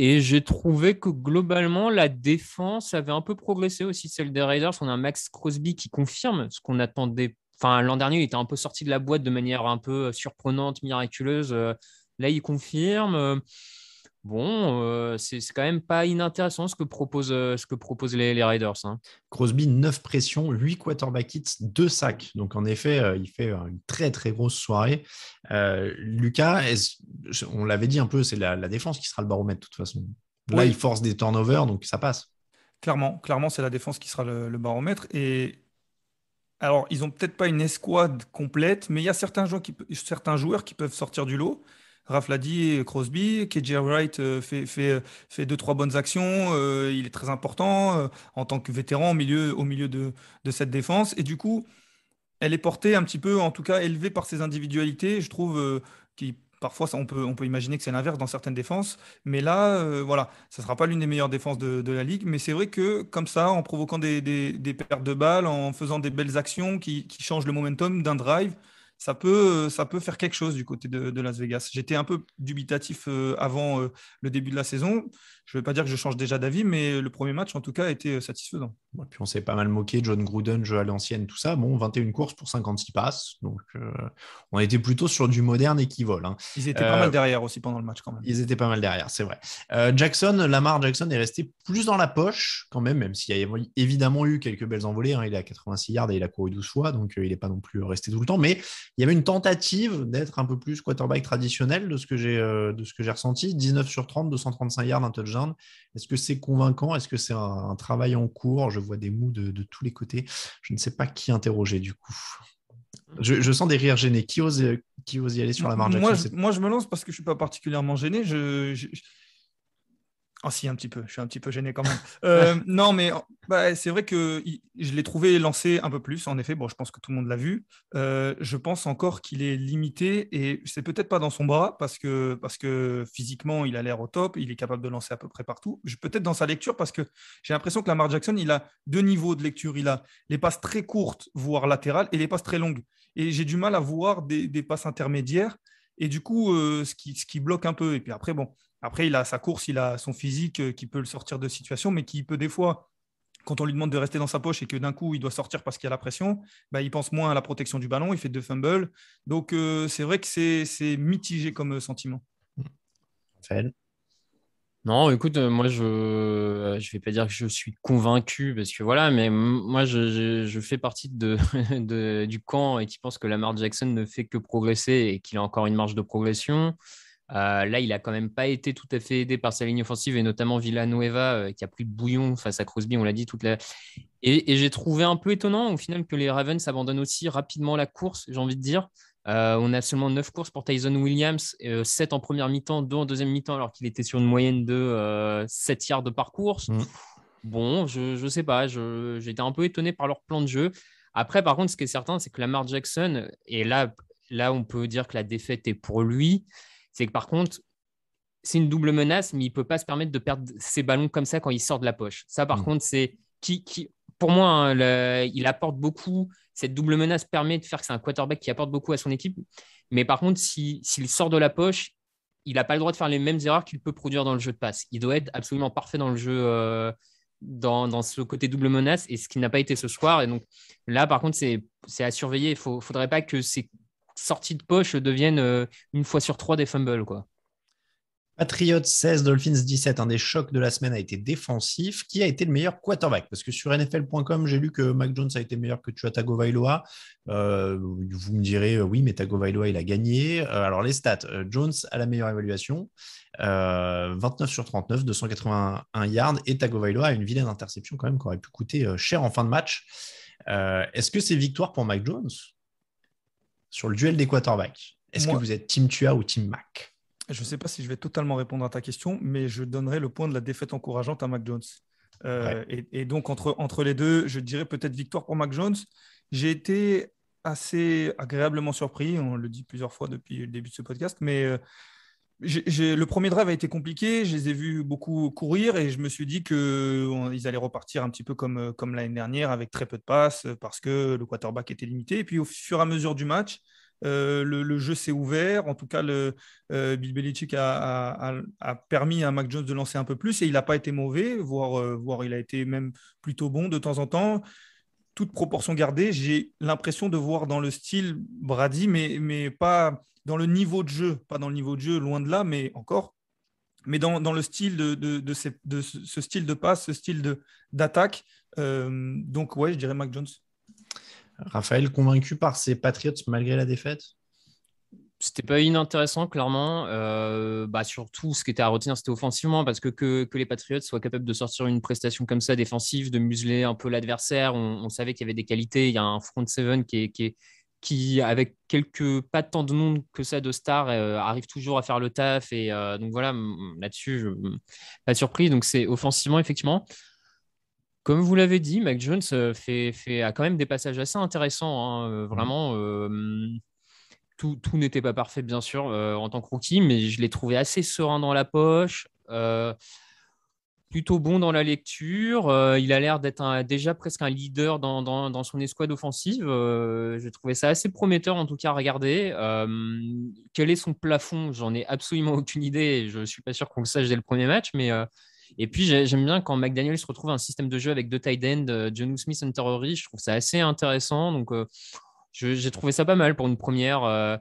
Et j'ai trouvé que globalement, la défense avait un peu progressé aussi, celle des Raiders. On a un Max Crosby qui confirme ce qu'on attendait. Enfin, l'an dernier, il était un peu sorti de la boîte de manière un peu surprenante, miraculeuse. Là, il confirme. Bon, c'est quand même pas inintéressant ce que proposent les Raiders, hein. Crosby, 9 pressions, 8 quarterback hits, 2 sacs. Donc, en effet, il fait une très, très grosse soirée. Lucas, on l'avait dit un peu, c'est la défense qui sera le baromètre de toute façon. Là, Oui. il force des turnovers, donc ça passe. Clairement, c'est la défense qui sera le baromètre. Et alors, ils n'ont peut-être pas une escouade complète, mais il y a certains joueurs qui peuvent sortir du lot. Raph l'a dit, Crosby, KJ Wright fait 2, 3 bonnes actions. Il est très important en tant que vétéran au milieu de cette défense. Et du coup, elle est portée un petit peu, en tout cas élevée par ses individualités. Je trouve qui parfois on peut imaginer que c'est l'inverse dans certaines défenses, mais là, voilà, ça sera pas l'une des meilleures défenses de la ligue, mais c'est vrai que comme ça, en provoquant des pertes de balles, en faisant des belles actions qui changent le momentum d'un drive, ça peut faire quelque chose du côté de Las Vegas. J'étais un peu dubitatif avant le début de la saison. Je ne vais pas dire que je change déjà d'avis, mais le premier match, en tout cas, a été satisfaisant. Ouais, puis on s'est pas mal moqué, John Gruden, jeu à l'ancienne, tout ça. Bon, 21 courses pour 56 passes. Donc, on était plutôt sur du moderne et qui vole, hein. Ils étaient pas mal derrière aussi pendant le match quand même. Ils étaient pas mal derrière, c'est vrai. Lamar Jackson est resté plus dans la poche quand même s'il y a évidemment eu quelques belles envolées, hein. Il est à 86 yards et il a couru 12 fois, donc il n'est pas non plus resté tout le temps. Mais il y avait une tentative d'être un peu plus quarterback traditionnel de ce que j'ai ressenti. 19 sur 30, 235 yards, un touchdown. Est-ce que c'est convaincant? Est-ce que c'est un travail en cours? Je vois des mous de tous les côtés. Je ne sais pas qui interroger du coup. Je sens des rires gênés. Qui Qui ose y aller sur Lamar Jackson? Moi, je me lance parce que je ne suis pas particulièrement gêné. Ah si, un petit peu. Je suis un petit peu gêné quand même. Non, mais c'est vrai que je l'ai trouvé lancé un peu plus. En effet, bon, je pense que tout le monde l'a vu. Je pense encore qu'il est limité et c'est peut-être pas dans son bras parce que physiquement, il a l'air au top. Il est capable de lancer à peu près partout. Peut-être dans sa lecture parce que j'ai l'impression que Lamar Jackson, il a deux niveaux de lecture. Il a les passes très courtes, voire latérales, et les passes très longues. Et j'ai du mal à voir des passes intermédiaires. Et du coup, ce qui bloque un peu. Et puis après, bon. Après, il a sa course, il a son physique qui peut le sortir de situation, mais qui peut des fois, quand on lui demande de rester dans sa poche et que d'un coup, il doit sortir parce qu'il y a la pression, il pense moins à la protection du ballon, il fait 2 fumbles. Donc, c'est vrai que c'est mitigé comme sentiment. Raphaël? Non, écoute, moi, je vais pas dire que je suis convaincu, parce que voilà, mais moi, je fais partie du camp et qui pense que Lamar Jackson ne fait que progresser et qu'il a encore une marge de progression. Là, il a quand même pas été tout à fait aidé par sa ligne offensive et notamment Villanueva qui a pris le bouillon face à Crosby, on l'a dit et j'ai trouvé un peu étonnant au final que les Ravens abandonnent aussi rapidement la course, j'ai envie de dire. On a seulement 9 courses pour Tyson Williams, 7 en première mi-temps, 2 en deuxième mi-temps, alors qu'il était sur une moyenne de 7 yards par course. Bon, je sais pas, j'ai été un peu étonné par leur plan de jeu. Après, par contre, ce qui est certain, c'est que Lamar Jackson, et là, on peut dire que la défaite est pour lui. C'est que par contre, c'est une double menace, mais il ne peut pas se permettre de perdre ses ballons comme ça quand il sort de la poche. Ça, par contre, c'est pour moi, hein, il apporte beaucoup. Cette double menace permet de faire que c'est un quarterback qui apporte beaucoup à son équipe. Mais par contre, s'il sort de la poche, il n'a pas le droit de faire les mêmes erreurs qu'il peut produire dans le jeu de passe. Il doit être absolument parfait dans le jeu, dans ce côté double menace, et ce qui n'a pas été ce soir. Et donc là, par contre, c'est à surveiller. Il ne faudrait pas que ces sorties de poche deviennent une fois sur 3 des fumbles, quoi. Patriots 16, Dolphins 17. Un des chocs de la semaine a été défensif. Qui a été le meilleur quarterback? Parce que sur NFL.com, j'ai lu que Mac Jones a été meilleur que Tua Tagovailoa. Vous me direz, oui, mais Tagovailoa, il a gagné. Alors, les stats. Jones a la meilleure évaluation. 29 sur 39, 281 yards. Et Tagovailoa a une vilaine interception quand même qui aurait pu coûter cher en fin de match. Est-ce que c'est victoire pour Mac Jones sur le duel des quarterbacks? Est-ce que vous êtes Team Tua ou Team Mac? Je ne sais pas si je vais totalement répondre à ta question, mais je donnerai le point de la défaite encourageante à Mac Jones. Et donc, entre les deux, je dirais peut-être victoire pour Mac Jones. J'ai été assez agréablement surpris, on le dit plusieurs fois depuis le début de ce podcast, mais le premier drive a été compliqué, je les ai vus beaucoup courir et je me suis dit qu'ils allaient repartir un petit peu comme l'année dernière avec très peu de passes parce que le quarterback était limité. Et puis, au fur et à mesure du match, le jeu s'est ouvert. En tout cas, Bill Belichick a permis à Mac Jones de lancer un peu plus et il n'a pas été mauvais, voire il a été même plutôt bon de temps en temps. Toute proportion gardée, j'ai l'impression de voir dans le style Brady, mais pas dans le niveau de jeu, pas dans le niveau de jeu, loin de là, mais encore. Mais dans le style de ce style de passe, ce style d'attaque. Donc, ouais, je dirais Mac Jones. Raphaël, convaincu par ces Patriots malgré la défaite? C'était pas inintéressant, clairement. Surtout, ce qui était à retenir, c'était offensivement, parce que les Patriots soient capables de sortir une prestation comme ça, défensive, de museler un peu l'adversaire. On savait qu'il y avait des qualités. Il y a un front seven qui avec pas tant de nom que ça de stars, arrive toujours à faire le taf. Et donc voilà, là-dessus, pas de surprise. Donc c'est offensivement, effectivement. Comme vous l'avez dit, Mac Jones a quand même des passages assez intéressants, hein, vraiment. Tout n'était pas parfait, bien sûr, en tant que rookie, mais je l'ai trouvé assez serein dans la poche, plutôt bon dans la lecture. Il a l'air d'être déjà presque un leader dans son escouade offensive. J'ai trouvé ça assez prometteur, en tout cas, à regarder. Quel est son plafond? J'en ai absolument aucune idée. Je ne suis pas sûr qu'on le sache dès le premier match, mais... Et puis, j'aime bien quand McDaniel se retrouve un système de jeu avec 2 tight ends, Jonnu Smith, Hunter Henry. Je trouve ça assez intéressant. Donc, j'ai trouvé ça pas mal pour une première.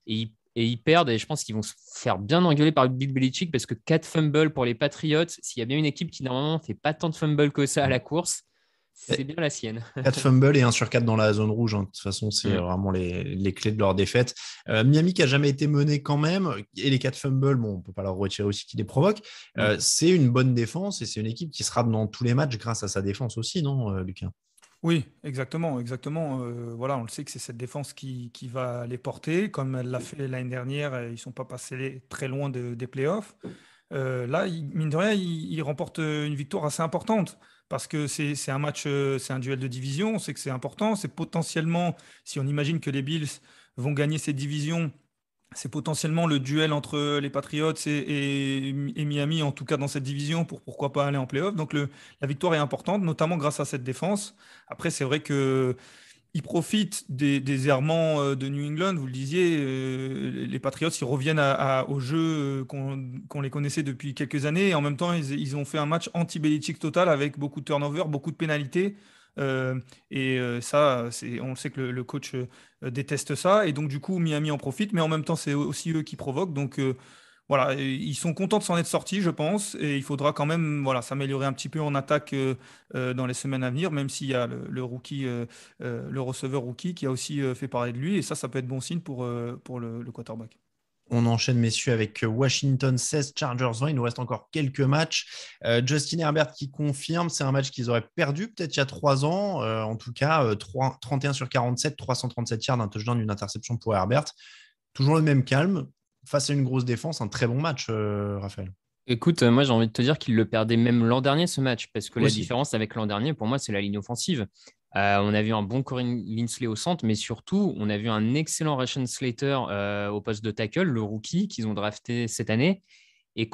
Et ils perdent. Et je pense qu'ils vont se faire bien engueuler par Bill Belichick parce que 4 fumbles pour les Patriots, s'il y a bien une équipe qui, normalement, ne fait pas tant de fumbles que ça à la course, c'est bien la sienne. 4 fumbles et 1 sur 4 dans la zone rouge. Hein. De toute façon, c'est vraiment les clés de leur défaite. Miami qui n'a jamais été mené quand même. Et les 4 fumbles, on ne peut pas leur retirer aussi qui les provoque. C'est une bonne défense et c'est une équipe qui sera dans tous les matchs grâce à sa défense aussi, non, Lucas? Oui, exactement, exactement. Voilà, on le sait que c'est cette défense qui va les porter, comme elle l'a fait l'année dernière. Ils ne sont pas passés très loin des playoffs. Là, mine de rien, il remporte une victoire assez importante parce que c'est un match, c'est un duel de division. On sait que c'est important. C'est potentiellement, si on imagine que les Bills vont gagner cette division, c'est potentiellement le duel entre les Patriots et Miami, en tout cas dans cette division, pour pourquoi pas aller en playoff. Donc la victoire est importante, notamment grâce à cette défense. Après, c'est vrai que ils profitent des errements de New England. Vous le disiez, les Patriots, ils reviennent au jeu qu'on les connaissait depuis quelques années. Et en même temps, ils ont fait un match anti-Belichick total avec beaucoup de turnovers, beaucoup de pénalités. Ça, on le sait que le coach déteste ça. Et donc, du coup, Miami en profite. Mais en même temps, c'est aussi eux qui provoquent. Donc, voilà, et ils sont contents de s'en être sortis, je pense, et il faudra quand même voilà, s'améliorer un petit peu en attaque dans les semaines à venir, même s'il y a le rookie, le receveur rookie qui a aussi fait parler de lui, et ça peut être bon signe pour le quarterback. On enchaîne, messieurs, avec Washington 16, Chargers 20. Il nous reste encore quelques matchs. Justin Herbert qui confirme, c'est un match qu'ils auraient perdu peut-être il y a 3 ans. En tout cas, 31 sur 47, 337 yards, un touchdown, une interception pour Herbert. Toujours le même calme. Face à une grosse défense, un très bon match, Raphaël. Écoute, moi j'ai envie de te dire qu'il le perdait même l'an dernier ce match, parce que la Aussi. différence avec l'an dernier, pour moi, c'est la ligne offensive. On a vu un bon Corey Linsley au centre, mais surtout, on a vu un excellent Rashawn Slater au poste de tackle, le rookie qu'ils ont drafté cette année. Et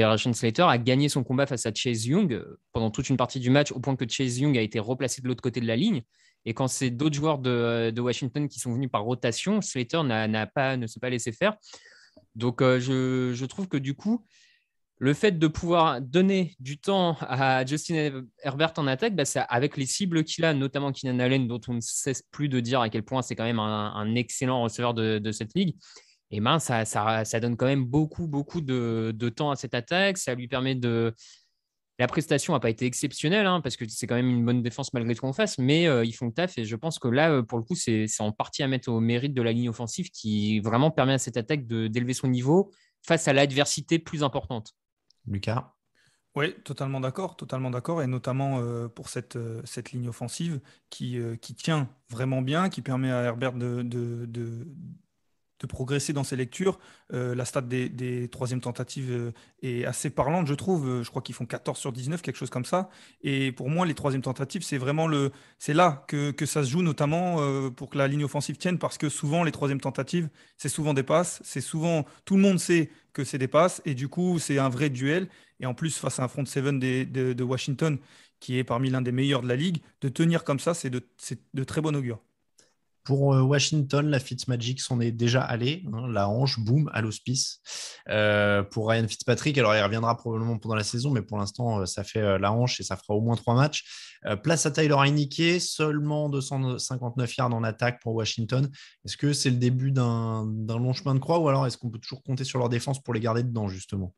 Rashawn Slater a gagné son combat face à Chase Young pendant toute une partie du match, au point que Chase Young a été replacé de l'autre côté de la ligne. Et quand c'est d'autres joueurs de Washington qui sont venus par rotation, Slater ne s'est pas laissé faire. Donc, je trouve que du coup, le fait de pouvoir donner du temps à Justin Herbert en attaque, bah, avec les cibles qu'il a, notamment Keenan Allen, dont on ne cesse plus de dire à quel point c'est quand même un excellent receveur de cette ligue, et ben, ça donne quand même beaucoup, beaucoup de temps à cette attaque. Ça lui permet de. La prestation n'a pas été exceptionnelle, hein, parce que c'est quand même une bonne défense malgré tout qu'on fasse, mais ils font le taf et je pense que là, pour le coup, c'est en partie à mettre au mérite de la ligne offensive qui vraiment permet à cette attaque d'élever son niveau face à l'adversité plus importante. Lucas. Oui, totalement d'accord, et notamment pour cette ligne offensive qui tient vraiment bien, qui permet à Herbert de progresser dans ses lectures. La stat des troisièmes tentatives est assez parlante, je trouve. Je crois qu'ils font 14 sur 19, quelque chose comme ça. Et pour moi, les troisièmes tentatives, c'est là que ça se joue, notamment pour que la ligne offensive tienne, parce que souvent, les troisièmes tentatives, c'est souvent des passes. C'est souvent, tout le monde sait que c'est des passes. Et du coup, c'est un vrai duel. Et en plus, face à un front seven de Washington, qui est parmi l'un des meilleurs de la ligue, de tenir comme ça, c'est de très bon augure. Pour Washington, la Fitzmagic s'en est déjà allée. Hein, la hanche, boum, à l'hospice. Pour Ryan Fitzpatrick, alors il reviendra probablement pendant la saison, mais pour l'instant, ça fait la hanche et ça fera au moins 3 matchs. Place à Tyler Heinicke, seulement 259 yards en attaque pour Washington. Est-ce que c'est le début d'un long chemin de croix ou alors est-ce qu'on peut toujours compter sur leur défense pour les garder dedans, justement?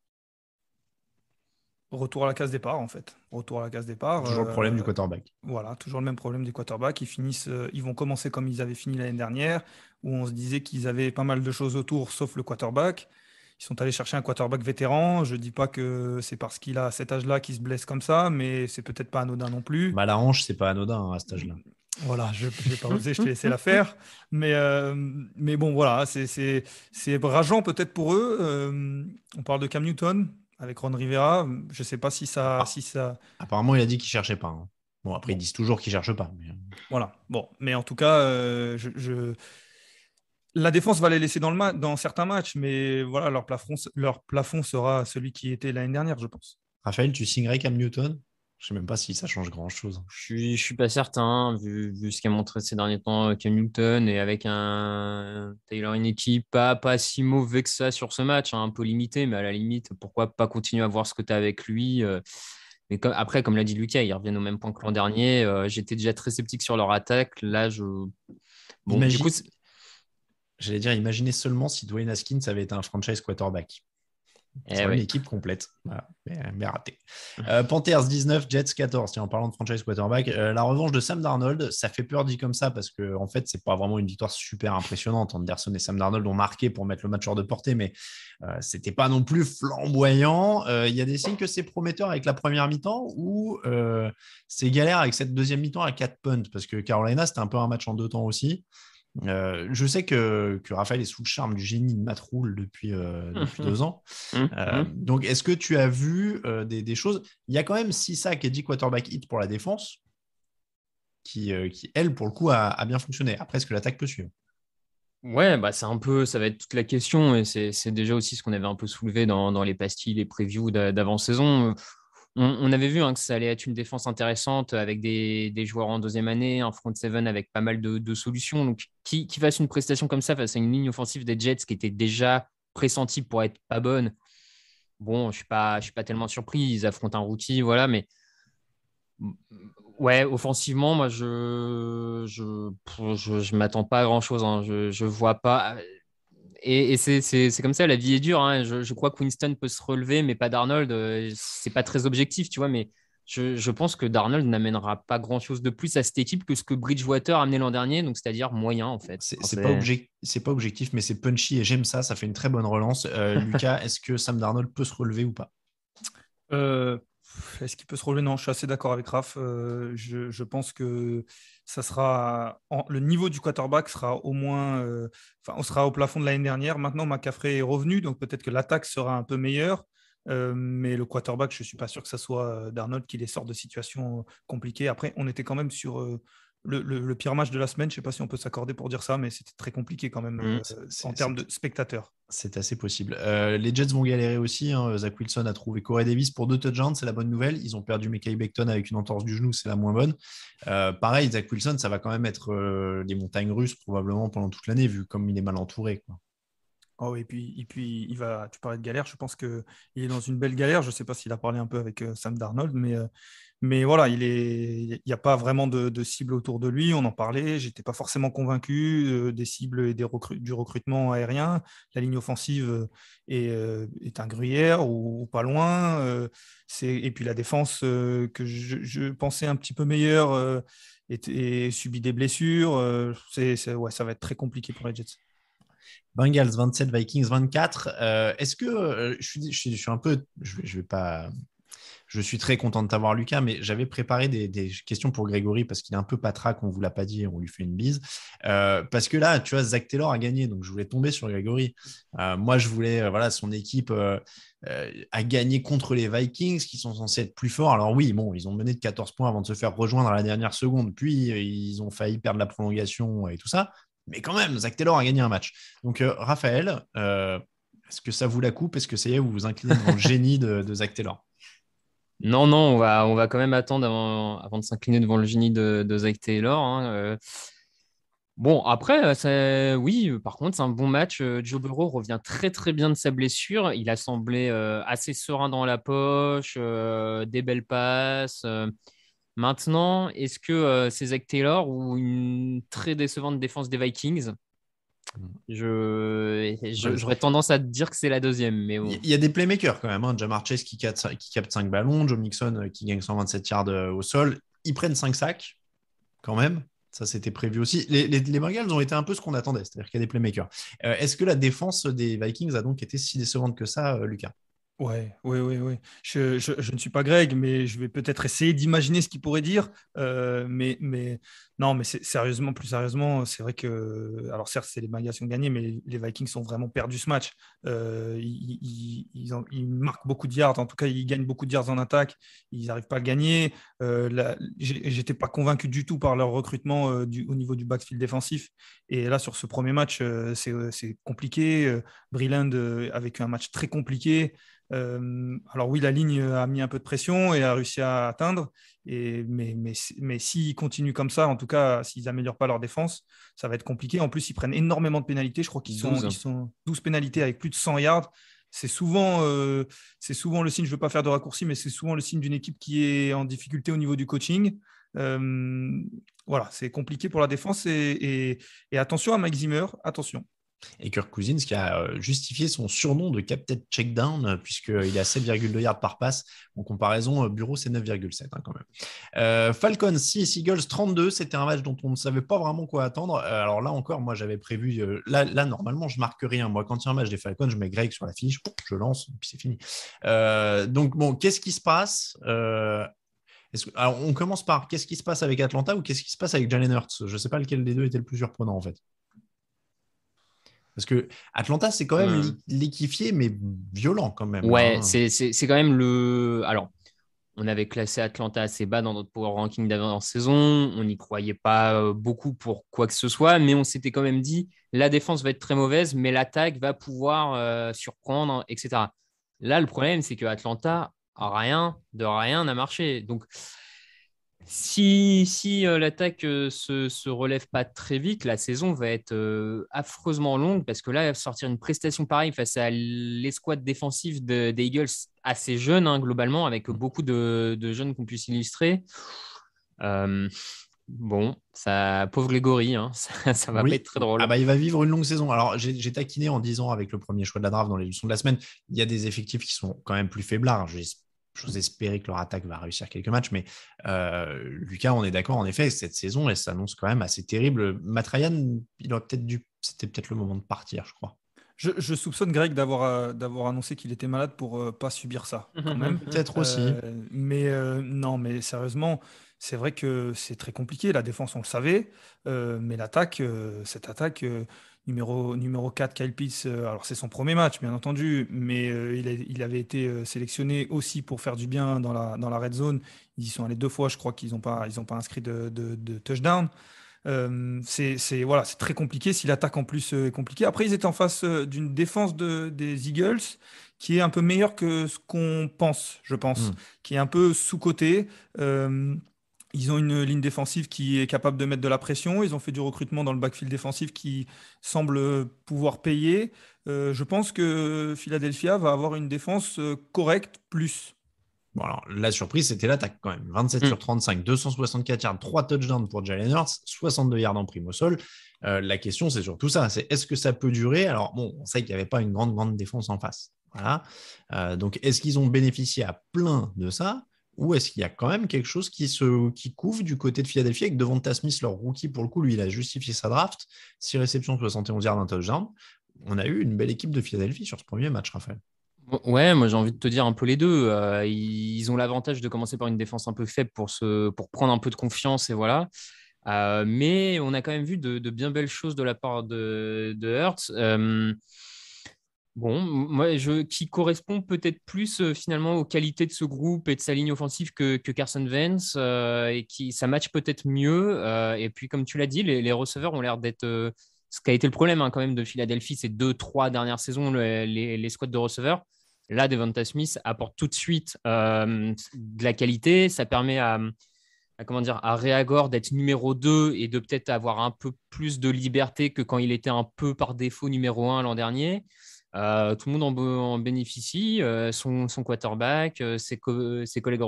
Retour à la case départ, en fait. Retour à la case départ. Toujours le problème du quarterback. Voilà, toujours le même problème des quarterbacks. Ils vont commencer comme ils avaient fini l'année dernière, où on se disait qu'ils avaient pas mal de choses autour, sauf le quarterback. Ils sont allés chercher un quarterback vétéran. Je ne dis pas que c'est parce qu'il a cet âge-là qu'il se blesse comme ça, mais c'est peut-être pas anodin non plus. Bah, la hanche, c'est pas anodin hein, à cet âge-là. Voilà, je vais pas oser, je t'ai laissé la faire. Mais bon, voilà, c'est rageant peut-être pour eux. On parle de Cam Newton avec Ron Rivera. Je ne sais pas si ça. Apparemment, il a dit qu'il cherchait pas. Hein. Bon, après, ils disent toujours qu'ils cherchent pas. Mais... Voilà. Bon, mais en tout cas, la défense va les laisser dans certains matchs, mais voilà, leur plafond sera celui qui était l'année dernière, je pense. Raphaël, tu signerais Cam Newton? Je sais même pas si ça change grand-chose. Je suis pas certain, vu ce qu'a montré ces derniers temps Cam Newton, et avec un Taylor Heinicke pas si mauvais que ça sur ce match, hein, un peu limité, mais à la limite, pourquoi pas continuer à voir ce que tu as avec lui. Mais après, comme l'a dit Lucas, ils reviennent au même point que l'an dernier. J'étais déjà très sceptique sur leur attaque. Là, bon, du coup, j'allais dire, imaginez seulement si Dwayne Haskins avait été un franchise quarterback. C'est une équipe complète, voilà, mais ratée. Panthers 19, Jets 14. Tiens, en parlant de franchise quarterback, la revanche de Sam Darnold, ça fait peur dit comme ça parce que en fait, c'est pas vraiment une victoire super impressionnante. Anderson et Sam Darnold ont marqué pour mettre le match hors de portée, mais c'était pas non plus flamboyant. Il y a des signes que c'est prometteur avec la première mi-temps ou c'est galère avec cette deuxième mi-temps à 4 punts parce que Carolina, c'était un peu un match en 2 temps aussi. Je sais que Raphaël est sous le charme du génie de Matt Rhule depuis 2 ans. Donc, est-ce que tu as vu des choses? Il y a quand même 6 sacs et 10 quarterback hit pour la défense qui, elle, pour le coup, a bien fonctionné. Après, est-ce que l'attaque peut suivre? Ouais, bah ça va être toute la question et c'est déjà aussi ce qu'on avait un peu soulevé dans les pastilles, les previews d'avant-saison. On avait vu que ça allait être une défense intéressante avec des joueurs en deuxième année, un front seven avec pas mal de solutions. Donc, qui fasse une prestation comme ça face à une ligne offensive des Jets qui était déjà pressentie pour être pas bonne, bon, je suis pas tellement surpris. Ils affrontent un rookie, voilà, mais ouais, offensivement, moi, je m'attends pas à grand-chose. Hein. Je vois pas. Et c'est comme ça, la vie est dure. Hein. Je crois que Winston peut se relever, mais pas Darnold. C'est pas très objectif, tu vois. Mais je pense que Darnold n'amènera pas grand-chose de plus à cette équipe que ce que Bridgewater a amené l'an dernier, donc c'est-à-dire moyen en fait. C'est pas objectif, mais c'est punchy et j'aime ça. Ça fait une très bonne relance. Lucas, est-ce que Sam Darnold peut se relever ou pas? Est-ce qu'il peut se relever? Non, je suis assez d'accord avec Raph. Je pense que ça sera le niveau du quarterback sera au moins, on sera au plafond de l'année dernière. Maintenant, McCaffrey est revenu, donc peut-être que l'attaque sera un peu meilleure. Mais le quarterback, je ne suis pas sûr que ce soit Darnold qui les sort de situations compliquées. Après, on était quand même sur le pire match de la semaine. Je ne sais pas si on peut s'accorder pour dire ça, mais c'était très compliqué quand même en termes de spectateurs. C'est assez possible. Les Jets vont galérer aussi. Hein. Zach Wilson a trouvé Corey Davis pour 2 touchdowns, c'est la bonne nouvelle. Ils ont perdu Mekhi Becton avec une entorse du genou, c'est la moins bonne. Pareil, Zach Wilson, ça va quand même être des montagnes russes probablement pendant toute l'année, vu comme il est mal entouré, quoi. Oh, et puis tu parlais de galère, je pense qu'il est dans une belle galère. Je ne sais pas s'il a parlé un peu avec Sam Darnold, mais voilà, il n'y a pas vraiment de cible autour de lui. On en parlait, j'étais pas forcément convaincu des cibles et du recrutement aérien. La ligne offensive est un gruyère ou pas loin. Et puis la défense que je pensais un petit peu meilleure et subit des blessures. Ouais, ça va être très compliqué pour les Jets. Bengals 27, Vikings 24. Est-ce que je suis un peu, je vais pas. Je suis très content de t'avoir, Lucas, mais j'avais préparé des questions pour Grégory parce qu'il est un peu patraque, on ne vous l'a pas dit, on lui fait une bise. Parce que là, tu vois, Zach Taylor a gagné, donc je voulais tomber sur Grégory. Moi, je voulais, voilà, son équipe a gagné contre les Vikings qui sont censés être plus forts. Alors oui, bon, ils ont mené de 14 points avant de se faire rejoindre à la dernière seconde, puis ils ont failli perdre la prolongation et tout ça. Mais quand même, Zach Taylor a gagné un match. Donc, Raphaël, est-ce que ça vous la coupe? Est-ce que ça y est, vous vous inclinez devant le génie de Zach Taylor? Non, on va quand même attendre avant de s'incliner devant le génie de Zach Taylor. Hein. Bon, après, oui, par contre, c'est un bon match. Joe Burrow revient très, très bien de sa blessure. Il a semblé assez serein dans la poche, des belles passes. Maintenant, est-ce que c'est Zach Taylor ou une très décevante défense des Vikings? J'aurais tendance à te dire que c'est la deuxième. Mais bon. Il y a des playmakers quand même. Hein. Jamar Chase qui capte 5 ballons, Joe Mixon qui gagne 127 yards au sol. Ils prennent 5 sacs quand même. Ça, c'était prévu aussi. Les Bengals ont été un peu ce qu'on attendait, c'est-à-dire qu'il y a des playmakers. Est-ce que la défense des Vikings a donc été si décevante que ça, Lucas? Ouais. Je ne suis pas Greg, mais je vais peut-être essayer d'imaginer ce qu'il pourrait dire. Mais non, mais sérieusement, plus sérieusement, c'est vrai que, alors certes, c'est les Bengals qui ont gagné, mais les Vikings ont vraiment perdu ce match. Ils marquent beaucoup de yards, en tout cas, ils gagnent beaucoup de yards en attaque. Ils n'arrivent pas à le gagner. J'étais pas convaincu du tout par leur recrutement au niveau du backfield défensif. Et là, sur ce premier match, c'est compliqué. Breland avec un match très compliqué. Alors oui, la ligne a mis un peu de pression et a réussi à atteindre. Mais s'ils continuent comme ça, en tout cas, s'ils n'améliorent pas leur défense, ça va être compliqué. En plus, ils prennent énormément de pénalités. Je crois qu'ils sont 12 pénalités avec plus de 100 yards. C'est souvent le signe, je ne veux pas faire de raccourci, mais c'est souvent le signe d'une équipe qui est en difficulté au niveau du coaching. Voilà, c'est compliqué pour la défense. Et attention à Mike Zimmer, attention. Et Kirk Cousins qui a justifié son surnom de Captain Checkdown, puisqu'il est à 7,2 yards par passe. En comparaison, Bureau, c'est 9,7 quand même. Falcons 6, Eagles 32. C'était un match dont on ne savait pas vraiment quoi attendre. Alors là encore, moi, j'avais prévu... Là, normalement, je marque rien. Moi, quand il y a un match des Falcons, je mets Greg sur la fiche, je lance, et puis c'est fini. Donc, bon, qu'est-ce qui se passe alors, on commence par qu'est-ce qui se passe avec Atlanta ou qu'est-ce qui se passe avec Jalen Hurts? Je ne sais pas lequel des deux était le plus surprenant, en fait. Parce que Atlanta, c'est quand même l'équipier, mais violent quand même. Ouais, hein. c'est quand même le. Alors, on avait classé Atlanta assez bas dans notre power ranking d'avant-saison. On n'y croyait pas beaucoup pour quoi que ce soit, mais on s'était quand même dit la défense va être très mauvaise, mais l'attaque va pouvoir surprendre, etc. Là, le problème, c'est que Atlanta, rien n'a marché. Donc, si l'attaque se relève pas très vite, la saison va être affreusement longue parce que là, sortir une prestation pareille face à l'escouade défensive des Eagles assez jeune, hein, globalement, avec beaucoup de jeunes qu'on puisse illustrer. Bon, ça, pauvre Grégory, hein, ça va pas être très drôle. Ah bah, il va vivre une longue saison. Alors, j'ai taquiné en disant avec le premier choix de la draft dans les leçons de la semaine, il y a des effectifs qui sont quand même plus faiblards. J'ose espérer que leur attaque va réussir quelques matchs, mais Lucas, on est d'accord, en effet, cette saison, elle s'annonce quand même assez terrible. Matt Ryan, c'était peut-être le moment de partir, je crois. Je soupçonne Greg d'avoir annoncé qu'il était malade pour pas subir ça, quand même. Peut-être aussi. Non, mais sérieusement, c'est vrai que c'est très compliqué. La défense, on le savait, mais cette attaque, numéro 4, Kyle Pitts, alors c'est son premier match, bien entendu, mais il avait été sélectionné aussi pour faire du bien dans la red zone. Ils y sont allés 2 fois, je crois qu'ils n'ont pas inscrit de touchdown. Voilà, c'est très compliqué si l'attaque en plus est compliquée. Après, ils étaient en face d'une défense des Eagles qui est un peu meilleure que ce qu'on pense, je pense, qui est un peu sous-cotée. Ils ont une ligne défensive qui est capable de mettre de la pression. Ils ont fait du recrutement dans le backfield défensif qui semble pouvoir payer. Je pense que Philadelphia va avoir une défense correcte plus. Bon, alors, la surprise, c'était l'attaque quand même. 27 sur 35, 264 yards, 3 touchdowns pour Jalen Hurts, 62 yards en prime au sol. La question, c'est surtout ça. C'est est-ce que ça peut durer? Alors, bon, on sait qu'il n'y avait pas une grande défense en face. Voilà. Donc, est-ce qu'ils ont bénéficié à plein de ça? Ou est-ce qu'il y a quand même quelque chose qui couvre du côté de Philadelphie avec Devonta Smith, leur rookie, pour le coup, lui, il a justifié sa draft. 6 réceptions, 71 yards, un touchdown. On a eu une belle équipe de Philadelphie sur ce premier match, Raphaël. Ouais, moi j'ai envie de te dire un peu les deux. Ils ont l'avantage de commencer par une défense un peu faible pour prendre un peu de confiance et voilà. Mais on a quand même vu de bien belles choses de la part de Hurts. Bon, moi, qui correspond peut-être plus finalement aux qualités de ce groupe et de sa ligne offensive que Carson Wentz et ça match peut-être mieux. Et puis, comme tu l'as dit, les receveurs ont l'air d'être. Ce qui a été le problème quand même de Philadelphie ces 2-3 dernières saisons, les squads de receveurs. Là, Devonta Smith apporte tout de suite de la qualité. Ça permet à Reagor d'être numéro 2 et de peut-être avoir un peu plus de liberté que quand il était un peu par défaut numéro 1 l'an dernier. Tout le monde en bénéficie, son quarterback, ses collègues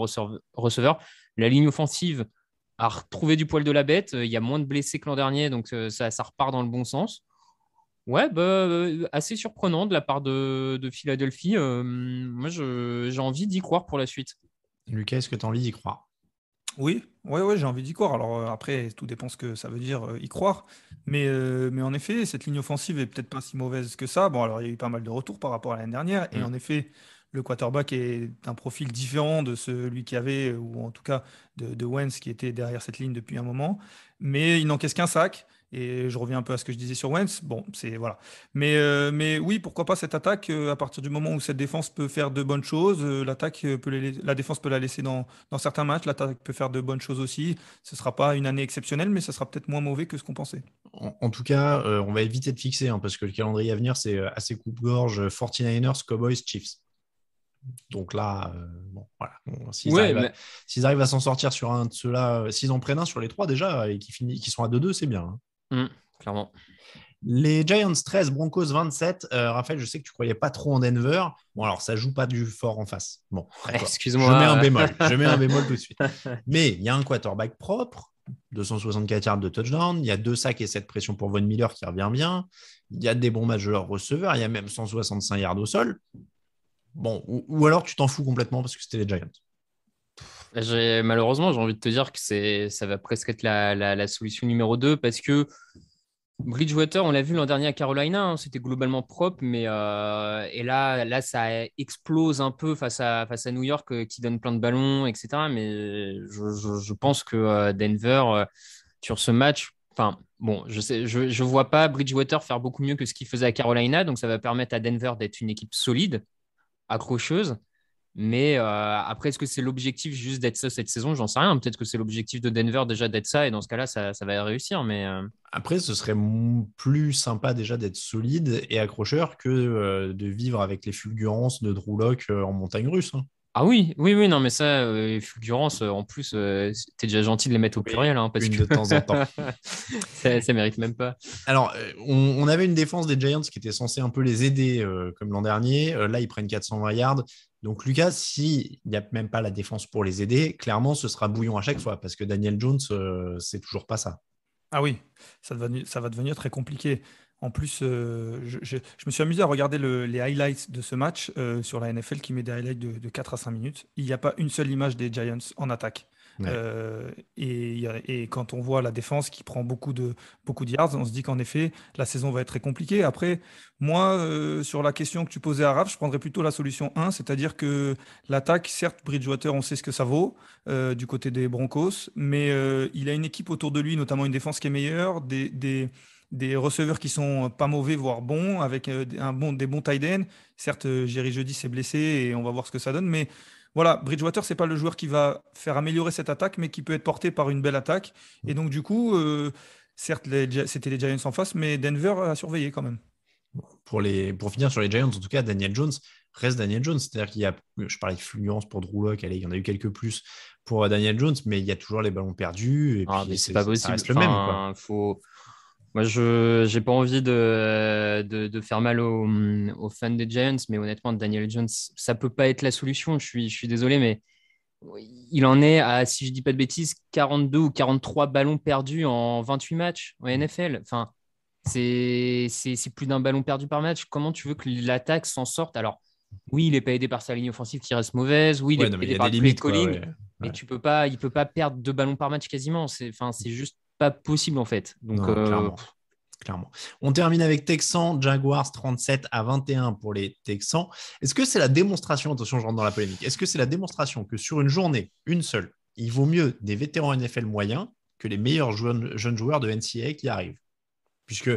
receveurs. La ligne offensive a retrouvé du poil de la bête. Il y a moins de blessés que l'an dernier, donc ça repart dans le bon sens. Ouais, assez surprenant de la part de Philadelphie. Moi, j'ai envie d'y croire pour la suite. Lucas, est-ce que tu as envie d'y croire? Oui, j'ai envie d'y croire. Alors après, tout dépend ce que ça veut dire y croire. Mais en effet, cette ligne offensive est peut-être pas si mauvaise que ça. Bon, alors il y a eu pas mal de retours par rapport à l'année dernière. Et en effet, le quarterback est d'un profil différent de celui qu'il y avait, ou en tout cas de Wentz qui était derrière cette ligne depuis un moment. Mais il n'encaisse qu'un sac. Et je reviens un peu à ce que je disais sur Wentz. Bon, c'est voilà. Mais oui, pourquoi pas cette attaque à partir du moment où cette défense peut faire de bonnes choses. La défense peut la laisser dans certains matchs. L'attaque peut faire de bonnes choses aussi. Ce sera pas une année exceptionnelle, mais ça sera peut-être moins mauvais que ce qu'on pensait. En tout cas, on va éviter de fixer parce que le calendrier à venir, c'est assez coupe-gorge 49ers, Cowboys, Chiefs. Donc là, voilà. S'ils arrivent à s'en sortir sur un de ceux-là, s'ils en prennent un sur les 3 déjà et qui sont à 2-2, c'est bien. Clairement. Les Giants 13, Broncos 27. Raphaël, je sais que tu ne croyais pas trop en Denver. Bon, alors ça ne joue pas du fort en face. Bon, excuse-moi. Je mets un bémol tout de suite. Mais il y a un quarterback propre. 264 yards de touchdown, il y a 2 sacks et 7 pressions pour Von Miller qui revient bien, il y a des bons matchs de leurs receveurs, il y a même 165 yards au sol. Bon, ou alors tu t'en fous complètement parce que c'était les Giants. Malheureusement, j'ai envie de te dire que ça va presque être la solution numéro 2 parce que Bridgewater, on l'a vu l'an dernier à Carolina, hein, c'était globalement propre, mais et là, ça explose un peu face à New York qui donne plein de ballons, etc. Mais je pense que Denver, sur ce match, enfin, bon, je vois pas Bridgewater faire beaucoup mieux que ce qu'il faisait à Carolina, donc ça va permettre à Denver d'être une équipe solide, accrocheuse. Mais après, est-ce que c'est l'objectif juste d'être ça cette saison? J'en sais rien. Peut-être que c'est l'objectif de Denver déjà d'être ça, et dans ce cas-là, ça va réussir. Mais Après, ce serait plus sympa déjà d'être solide et accrocheur que de vivre avec les fulgurances de Drew Lock en montagne russe. Hein. ah oui, non, mais ça, fulgurance, en plus, t'es déjà gentil de les mettre au pluriel, hein, parce Une que de temps en temps. ça mérite même pas. Alors, on avait une défense des Giants qui était censée un peu les aider comme l'an dernier. Là, ils prennent 420 yards. Donc, Lucas, s'il n'y a même pas la défense pour les aider, clairement, ce sera bouillon à chaque fois parce que Daniel Jones, c'est toujours pas ça. Ah oui, ça va devenir très compliqué. En plus, je me suis amusé à regarder les highlights de ce match sur la NFL qui met des highlights de 4 à 5 minutes. Il n'y a pas une seule image des Giants en attaque. Ouais. Et quand on voit la défense qui prend beaucoup de yards, on se dit qu'en effet, la saison va être très compliquée. Après, moi, sur la question que tu posais à Raph, je prendrais plutôt la solution 1, c'est-à-dire que l'attaque, certes, Bridgewater, on sait ce que ça vaut du côté des Broncos, mais il a une équipe autour de lui, notamment une défense qui est meilleure, des receveurs qui sont pas mauvais, voire bons, avec des bons tight ends. Certes, Jerry Jeudy s'est blessé et on va voir ce que ça donne, mais voilà, Bridgewater, c'est pas le joueur qui va faire améliorer cette attaque, mais qui peut être porté par une belle attaque. Et donc, du coup, certes, c'était les Giants en face, mais Denver a surveillé quand même. Pour finir sur les Giants, en tout cas, Daniel Jones reste Daniel Jones. C'est-à-dire qu'il y a, je parlais de fulgurance pour Drew Lock, allez, il y en a eu quelques plus pour Daniel Jones, mais il y a toujours les ballons perdus. Et puis Mais c'est pas possible. Ça reste le même. Quoi. Moi, je n'ai pas envie de faire mal aux fans des Giants, mais honnêtement, Daniel Jones, ça peut pas être la solution. Je suis désolé, mais il en est à, si je dis pas de bêtises, 42 ou 43 ballons perdus en 28 matchs en NFL. Enfin, c'est plus d'un ballon perdu par match. Comment tu veux que l'attaque s'en sorte? Alors, oui, il n'est pas aidé par sa ligne offensive qui reste mauvaise. Oui, il est aidé par le play calling. Mais il peut pas perdre 2 ballons par match quasiment. C'est juste pas possible en fait. Donc, non, clairement. On termine avec Texans, Jaguars 37-21 pour les Texans. Est-ce que c'est la démonstration, attention, je rentre dans la polémique, est-ce que c'est la démonstration que sur une journée, une seule, il vaut mieux des vétérans NFL moyens que les meilleurs jeunes joueurs de NCAA qui arrivent? Puisque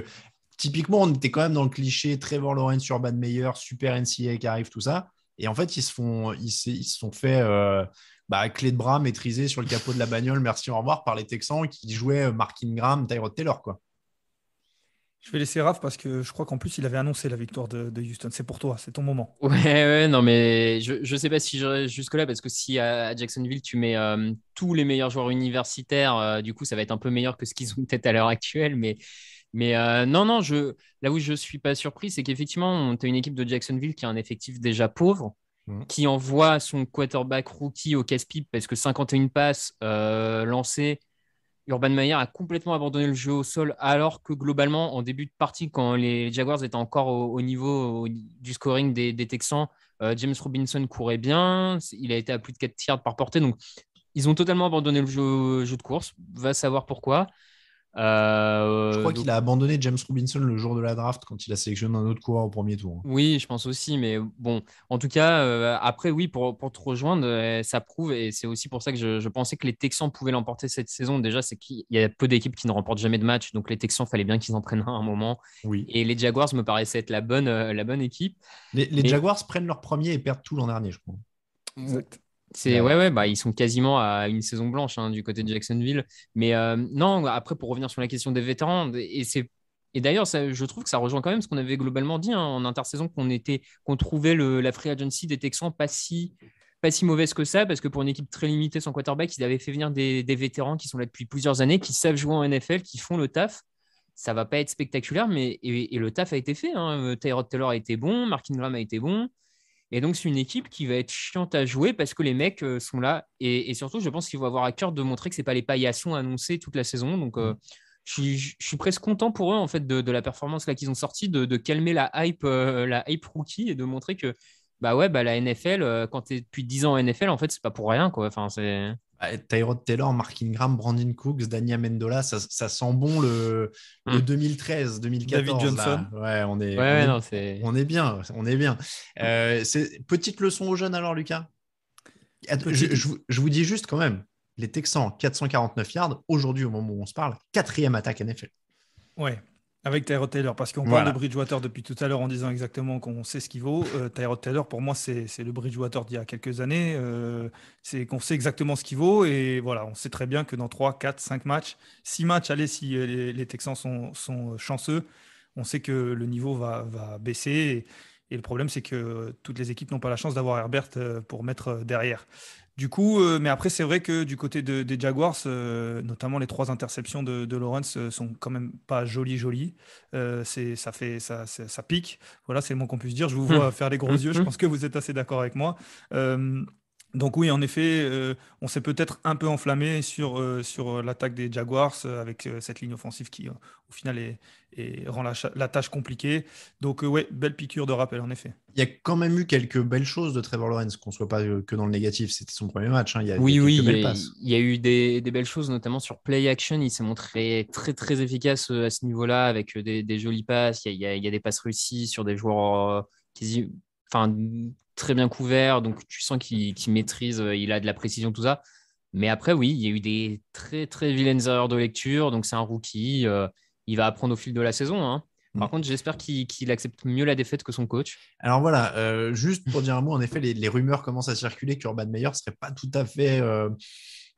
typiquement, on était quand même dans le cliché Trevor Lawrence, Urban Meyer, super NCAA qui arrive, tout ça. Et en fait, ils se sont fait clé de bras maîtrisée sur le capot de la bagnole, merci, au revoir, par les Texans qui jouaient Mark Ingram, Tyrod Taylor, quoi. Je vais laisser Raph parce que je crois qu'en plus, il avait annoncé la victoire de Houston. C'est pour toi, c'est ton moment. Ouais, non, mais je sais pas si je reste jusque-là parce que si à Jacksonville, tu mets tous les meilleurs joueurs universitaires, du coup, ça va être un peu meilleur que ce qu'ils ont peut-être à l'heure actuelle. Mais non, là où je suis pas surpris, c'est qu'effectivement, tu as une équipe de Jacksonville qui a un effectif déjà pauvre, qui envoie son quarterback rookie au casse-pipe parce que 51 passes lancées. Urban Meyer a complètement abandonné le jeu au sol, alors que globalement, en début de partie, quand les Jaguars étaient encore au niveau du scoring des Texans, James Robinson courait bien, il a été à plus de 4 yards par portée, donc ils ont totalement abandonné le jeu de course, va savoir pourquoi. Je crois qu'il a abandonné James Robinson le jour de la draft quand il a sélectionné un autre coureur au premier tour. Oui, je pense aussi, mais bon, en tout cas, après, oui, pour te rejoindre, ça prouve, et c'est aussi pour ça que je pensais que les Texans pouvaient l'emporter cette saison. Déjà, c'est qu'il y a peu d'équipes qui ne remportent jamais de match, donc les Texans, fallait bien qu'ils en prennent un moment. Oui. Et les Jaguars me paraissaient être la bonne équipe. Les Jaguars prennent leur premier et perdent tout l'an dernier, je crois. Exact. Ils sont quasiment à une saison blanche du côté de Jacksonville. Mais non, après, pour revenir sur la question des vétérans, et d'ailleurs, je trouve que ça rejoint quand même ce qu'on avait globalement dit en intersaison, qu'on trouvait la free agency des Texans pas si mauvaise que ça, parce que pour une équipe très limitée sans quarterback, ils avaient fait venir des vétérans qui sont là depuis plusieurs années, qui savent jouer en NFL, qui font le taf. Ça va pas être spectaculaire, mais et le taf a été fait. Tyrod Taylor a été bon, Mark Ingram a été bon. Et donc, c'est une équipe qui va être chiante à jouer parce que les mecs sont là. Et surtout, je pense qu'ils vont avoir à cœur de montrer que ce n'est pas les paillassons annoncés toute la saison. Donc, je suis presque content pour eux en fait, de la performance là, qu'ils ont sortie, de calmer la hype rookie et de montrer que bah ouais, bah, la NFL, quand tu es depuis 10 ans en NFL, en fait, c'est pas pour rien. Quoi. Enfin, c'est... Tyrod Taylor, Mark Ingram, Brandon Cooks, Dani Amendola, ça sent bon le 2013-2014. David Johnson. Là. Ouais, on est bien. On est bien. Petite leçon aux jeunes alors, Lucas. Je vous dis juste quand même, les Texans, 449 yards, aujourd'hui au moment où on se parle, 4e attaque NFL. Ouais, avec Tyrod Taylor, parce qu'on parle de Bridgewater depuis tout à l'heure en disant exactement qu'on sait ce qu'il vaut. Tyrod Taylor, pour moi, c'est le Bridgewater d'il y a quelques années. C'est qu'on sait exactement ce qu'il vaut. Et voilà, on sait très bien que dans 3, 4, 5 matchs, 6 matchs, allez, si les Texans sont chanceux, on sait que le niveau va baisser. Et le problème, c'est que toutes les équipes n'ont pas la chance d'avoir Herbert pour mettre derrière. Du coup, mais après, c'est vrai que du côté des Jaguars, notamment les 3 interceptions de Lawrence sont quand même pas jolies. Ça pique. Voilà, c'est le moins qu'on puisse dire. Je vous vois faire les gros yeux. Je pense que vous êtes assez d'accord avec moi. Donc oui, en effet, on s'est peut-être un peu enflammé sur l'attaque des Jaguars avec cette ligne offensive qui, au final, rend la tâche compliquée. Donc ouais, belle piqûre de rappel, en effet. Il y a quand même eu quelques belles choses de Trevor Lawrence, qu'on ne soit pas que dans le négatif. C'était son premier match. Hein. Il y a quelques belles passes. Il y a eu des belles choses, notamment sur play action. Il s'est montré très, très efficace à ce niveau-là avec des jolies passes. Il y a des passes réussies sur des joueurs très bien couverts. Donc, tu sens qu'il maîtrise, il a de la précision, tout ça. Mais après, oui, il y a eu des très, très vilaines erreurs de lecture. Donc, c'est un rookie. Il va apprendre au fil de la saison. Hein. Par contre, j'espère qu'il accepte mieux la défaite que son coach. Alors voilà, juste pour dire un mot, en effet, les rumeurs commencent à circuler qu'Urban Meyer ne serait pas tout à fait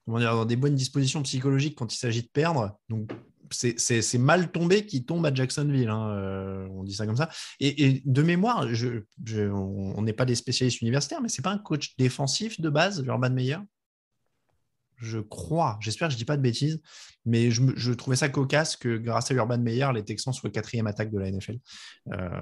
dans des bonnes dispositions psychologiques quand il s'agit de perdre. Donc, c'est mal tombé qu'il tombe à Jacksonville. Hein, on dit ça comme ça. Et de mémoire, on n'est pas des spécialistes universitaires, mais ce n'est pas un coach défensif de base, Urban Meyer. Je crois, j'espère que je ne dis pas de bêtises, mais je trouvais ça cocasse que grâce à Urban Meyer, les Texans soient 4e attaque de la NFL.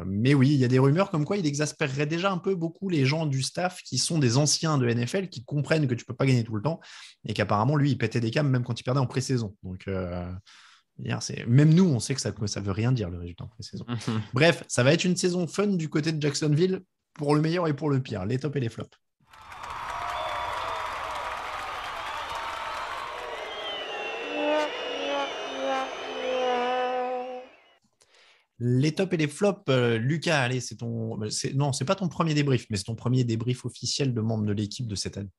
Mais oui, il y a des rumeurs comme quoi il exaspérerait déjà un peu beaucoup les gens du staff qui sont des anciens de NFL, qui comprennent que tu ne peux pas gagner tout le temps, et qu'apparemment, lui, il pétait des câbles même quand il perdait en pré-saison. Donc, même nous, on sait que ça ne veut rien dire, le résultat en pré-saison. Bref, ça va être une saison fun du côté de Jacksonville, pour le meilleur et pour le pire, les tops et les flops. Les tops et les flops, Lucas, allez, c'est pas ton premier débrief, mais c'est ton premier débrief officiel de membre de l'équipe de cette année.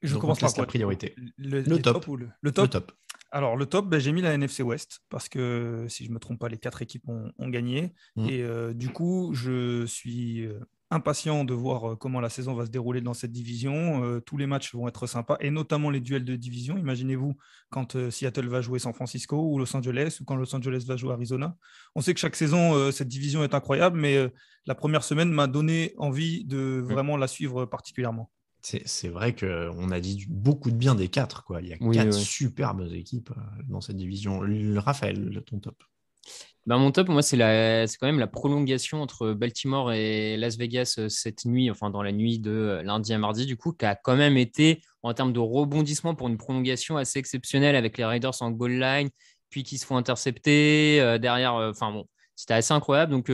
Je commence par la priorité. Le top. Le top. Alors, le top, j'ai mis la NFC West parce que, si je ne me trompe pas, les 4 équipes ont gagné. Et du coup, je suis impatient de voir comment la saison va se dérouler dans cette division. Tous les matchs vont être sympas, et notamment les duels de division. Imaginez-vous quand Seattle va jouer San Francisco ou Los Angeles, ou quand Los Angeles va jouer Arizona. On sait que chaque saison, cette division est incroyable, mais la première semaine m'a donné envie de vraiment la suivre particulièrement. C'est vrai qu'on a dit beaucoup de bien des 4. Quoi. Il y a 4 superbes équipes dans cette division. Raphaël, ton top? Mon top, moi, c'est quand même la prolongation entre Baltimore et Las Vegas cette nuit, enfin dans la nuit de lundi à mardi, du coup, qui a quand même été, en termes de rebondissement, pour une prolongation assez exceptionnelle, avec les Raiders en goal line, puis qui se font intercepter derrière. C'était assez incroyable. Donc,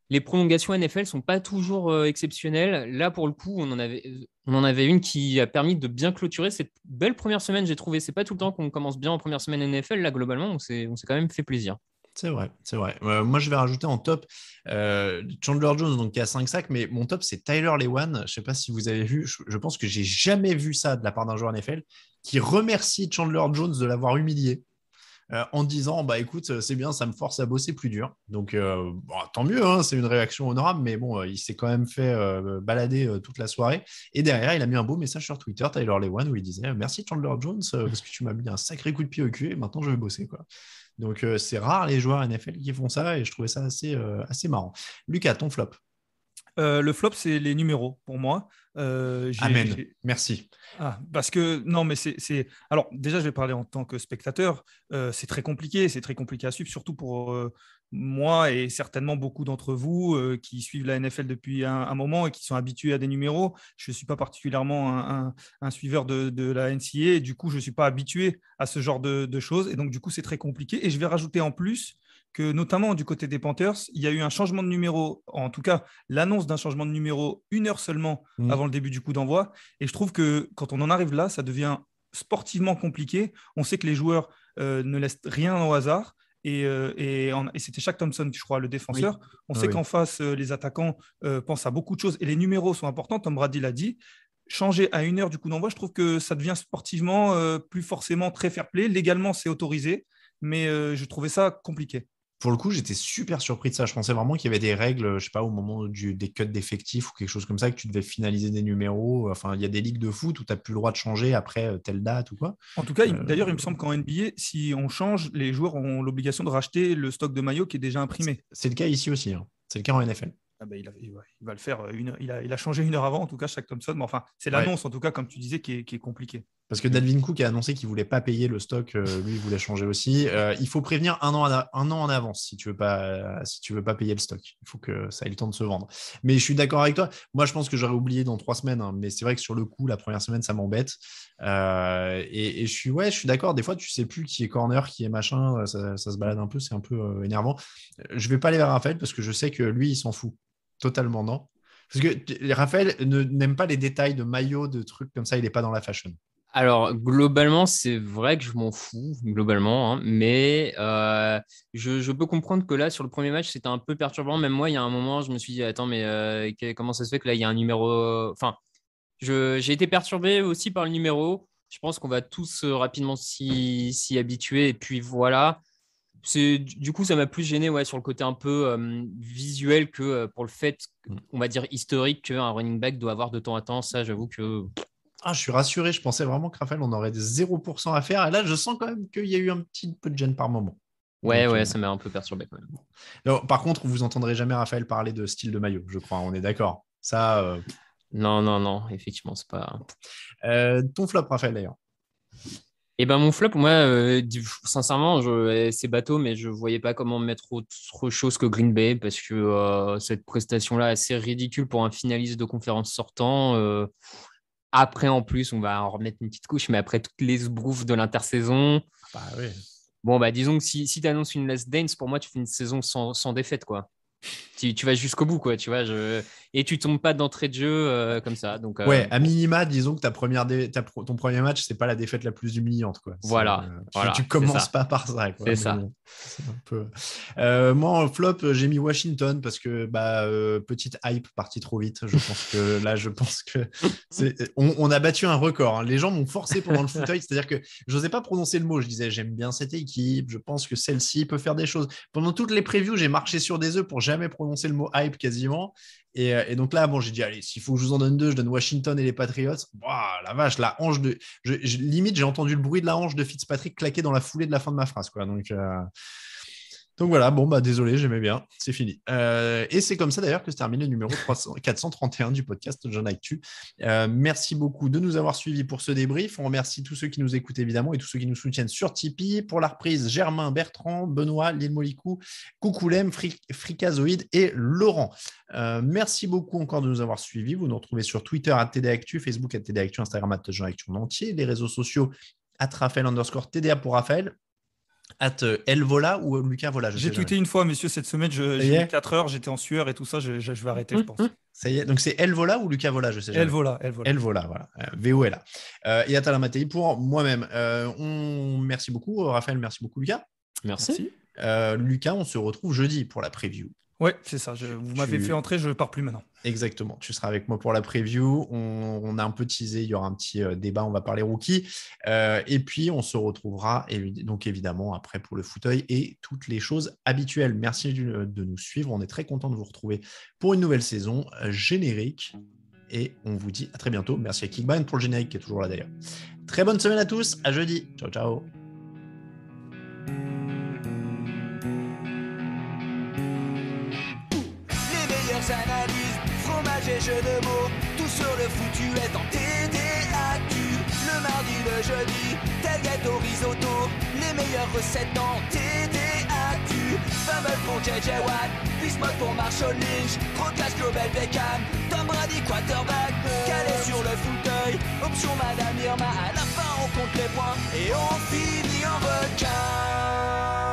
les prolongations NFL ne sont pas toujours exceptionnelles. Là, pour le coup, on en avait une qui a permis de bien clôturer cette belle première semaine, j'ai trouvé. C'est pas tout le temps qu'on commence bien en première semaine NFL. Là, globalement, on s'est quand même fait plaisir. C'est vrai. Moi, je vais rajouter en top Chandler Jones, donc qui a 5 sacs, mais mon top, c'est Tyler Lewan. Je ne sais pas si vous avez vu, je pense que j'ai jamais vu ça de la part d'un joueur NFL qui remercie Chandler Jones de l'avoir humilié. En disant écoute, c'est bien, ça me force à bosser plus dur. Donc tant mieux, hein, c'est une réaction honorable, mais bon, il s'est quand même fait balader toute la soirée. Et derrière, il a mis un beau message sur Twitter, Tyler Lewan, où il disait merci Chandler Jones, parce que tu m'as mis un sacré coup de pied au cul et maintenant je vais bosser, quoi. Donc c'est rare les joueurs NFL qui font ça, et je trouvais ça assez marrant. Lucas, ton flop? Le flop, c'est les numéros pour moi. Amen. Merci. Parce que, non, mais c'est... Alors, déjà, je vais parler en tant que spectateur. C'est très compliqué à suivre, surtout pour moi et certainement beaucoup d'entre vous qui suivent la NFL depuis un moment et qui sont habitués à des numéros. Je ne suis pas particulièrement un suiveur de la NCAA et du coup, je ne suis pas habitué à ce genre de choses. Et donc, du coup, c'est très compliqué. Et je vais rajouter en plus que, notamment du côté des Panthers, il y a eu un changement de numéro, en tout cas, l'annonce d'un changement de numéro 1 heure seulement avant le début du coup d'envoi. Et je trouve que quand on en arrive là, ça devient sportivement compliqué. On sait que les joueurs ne laissent rien au hasard. Et c'était Shaq Thompson, je crois, le défenseur. Oui. On sait qu'en face, les attaquants pensent à beaucoup de choses. Et les numéros sont importants, Tom Brady l'a dit. Changer à 1 heure du coup d'envoi, je trouve que ça devient sportivement plus forcément très fair-play. Légalement, c'est autorisé. Mais je trouvais ça compliqué. Pour le coup, j'étais super surpris de ça. Je pensais vraiment qu'il y avait des règles, je sais pas, au moment des cuts d'effectifs ou quelque chose comme ça, que tu devais finaliser des numéros. Enfin, il y a des ligues de foot où tu n'as plus le droit de changer après telle date ou quoi. En tout cas, d'ailleurs, il me semble qu'en NBA, si on change, les joueurs ont l'obligation de racheter le stock de maillots qui est déjà imprimé. C'est le cas ici aussi. Hein. C'est le cas en NFL. Il va le faire. Il a changé 1 heure avant, en tout cas, Shaq Thompson. Mais enfin, c'est l'annonce, en tout cas, comme tu disais, qui est compliquée. Parce que Dalvin Cook a annoncé qu'il ne voulait pas payer le stock. Lui, il voulait changer aussi. Il faut prévenir un an en avance si tu veux pas payer le stock. Il faut que ça ait le temps de se vendre. Mais je suis d'accord avec toi. Moi, je pense que j'aurais oublié dans 3 semaines. Hein, mais c'est vrai que sur le coup, la première semaine, ça m'embête. Et je suis d'accord. Des fois, tu ne sais plus qui est corner, qui est machin. Ça se balade un peu. C'est un peu énervant. Je ne vais pas aller vers Raphaël parce que je sais que lui, il s'en fout. Totalement, non. Parce que Raphaël n'aime pas les détails de maillots, de trucs comme ça. Il n'est pas dans la fashion. Alors, globalement, c'est vrai que je m'en fous, globalement, hein, mais je peux comprendre que là, sur le premier match, c'était un peu perturbant. Même moi, il y a un moment, je me suis dit, attends, mais comment ça se fait que là, il y a un numéro… Enfin, j'ai été perturbé aussi par le numéro. Je pense qu'on va tous rapidement s'y habituer. Et puis, voilà. Du coup, ça m'a plus gêné sur le côté un peu visuel que pour le fait, on va dire, historique qu'un running back doit avoir de temps à temps. Ça, j'avoue que… je suis rassuré. Je pensais vraiment que Raphaël, on aurait des 0% à faire. Et là, je sens quand même qu'il y a eu un petit peu de gêne par moment. Ouais, ça m'a un peu perturbé quand même. Alors, par contre, vous n'entendrez jamais Raphaël parler de style de maillot, je crois. On est d'accord. Ça. Non. Effectivement, c'est pas… Ton flop, Raphaël, d'ailleurs. Eh ben, mon flop, moi, sincèrement, c'est bateau, mais je ne voyais pas comment mettre autre chose que Green Bay parce que cette prestation-là est assez ridicule pour un finaliste de conférence sortant. Après, en plus, on va en remettre une petite couche, mais après toutes les sbrouffes de l'intersaison. Oui. Bon, disons que si tu annonces une last dance, pour moi, tu fais une saison sans défaite, quoi. Tu vas jusqu'au bout, quoi, tu vois. Et tu tombes pas d'entrée de jeu comme ça. Donc, ouais, à minima, disons que ton premier match, c'est pas la défaite la plus humiliante, quoi. Voilà. Tu commences pas par ça, quoi. C'est ça. Bon, c'est un peu… moi, en flop, j'ai mis Washington parce que petite hype partie trop vite. Je pense que on a battu un record. Hein. Les gens m'ont forcé pendant le fauteuil, c'est-à-dire que j'osais pas prononcer le mot. Je disais j'aime bien cette équipe, je pense que celle-ci peut faire des choses. Pendant toutes les previews, j'ai marché sur des œufs pour jamais prononcer le mot hype quasiment. Et donc là, j'ai dit, allez, s'il faut que je vous en donne 2, je donne Washington et les Patriots. La vache, la hanche de… limite, j'ai entendu le bruit de la hanche de Fitzpatrick claquer dans la foulée de la fin de ma phrase, quoi. Donc voilà, désolé, j'aimais bien, c'est fini. Et c'est comme ça d'ailleurs que se termine le numéro 431 du podcast Jeune Actu. Merci beaucoup de nous avoir suivis pour ce débrief. On remercie tous ceux qui nous écoutent évidemment et tous ceux qui nous soutiennent sur Tipeee. Pour la reprise, Germain, Bertrand, Benoît, Lille Molicou, Coucoulem, Fricazoïde et Laurent. Merci beaucoup encore de nous avoir suivis. Vous nous retrouvez sur Twitter @TDActu, Facebook @TDActu, Instagram @Jeune Actu en entier, les réseaux sociaux @Raphaël_TDA pour Raphaël. @Elvola ou Lucas Vola. J'ai tweeté une fois, monsieur, cette semaine, j'ai mis 4 heures, j'étais en sueur et tout ça, je vais arrêter, je pense. Ça y est, donc c'est Elvola ou Lucas Vola, je sais jamais. Elvola, voilà. VOLA. Et Atala Mattei pour moi-même. Merci beaucoup, Raphaël, merci beaucoup, Lucas. Merci. Lucas, on se retrouve jeudi pour la preview. Ouais, c'est ça. Vous m'avez fait entrer, je ne pars plus maintenant. Exactement. Tu seras avec moi pour la preview. On a un peu teasé, il y aura un petit débat, on va parler rookie. Et puis, on se retrouvera donc évidemment après pour le fauteuil et toutes les choses habituelles. Merci de nous suivre. On est très content de vous retrouver pour une nouvelle saison générique. Et on vous dit à très bientôt. Merci à Kickband pour le générique qui est toujours là d'ailleurs. Très bonne semaine à tous. À jeudi. Ciao, ciao. Analyses fromage et jeux de mots, tout sur le foutu est en TDAQ. Le mardi, le jeudi, tel gâteau risotto, les meilleures recettes en TDAQ. Fumble pour JJ Watt, Bismuth pour Marshall Lynch, Rocas Global Beckham, Tom Brady quarterback, calé sur le fauteuil, option Madame Irma, à la fin on compte les points et on finit en requin.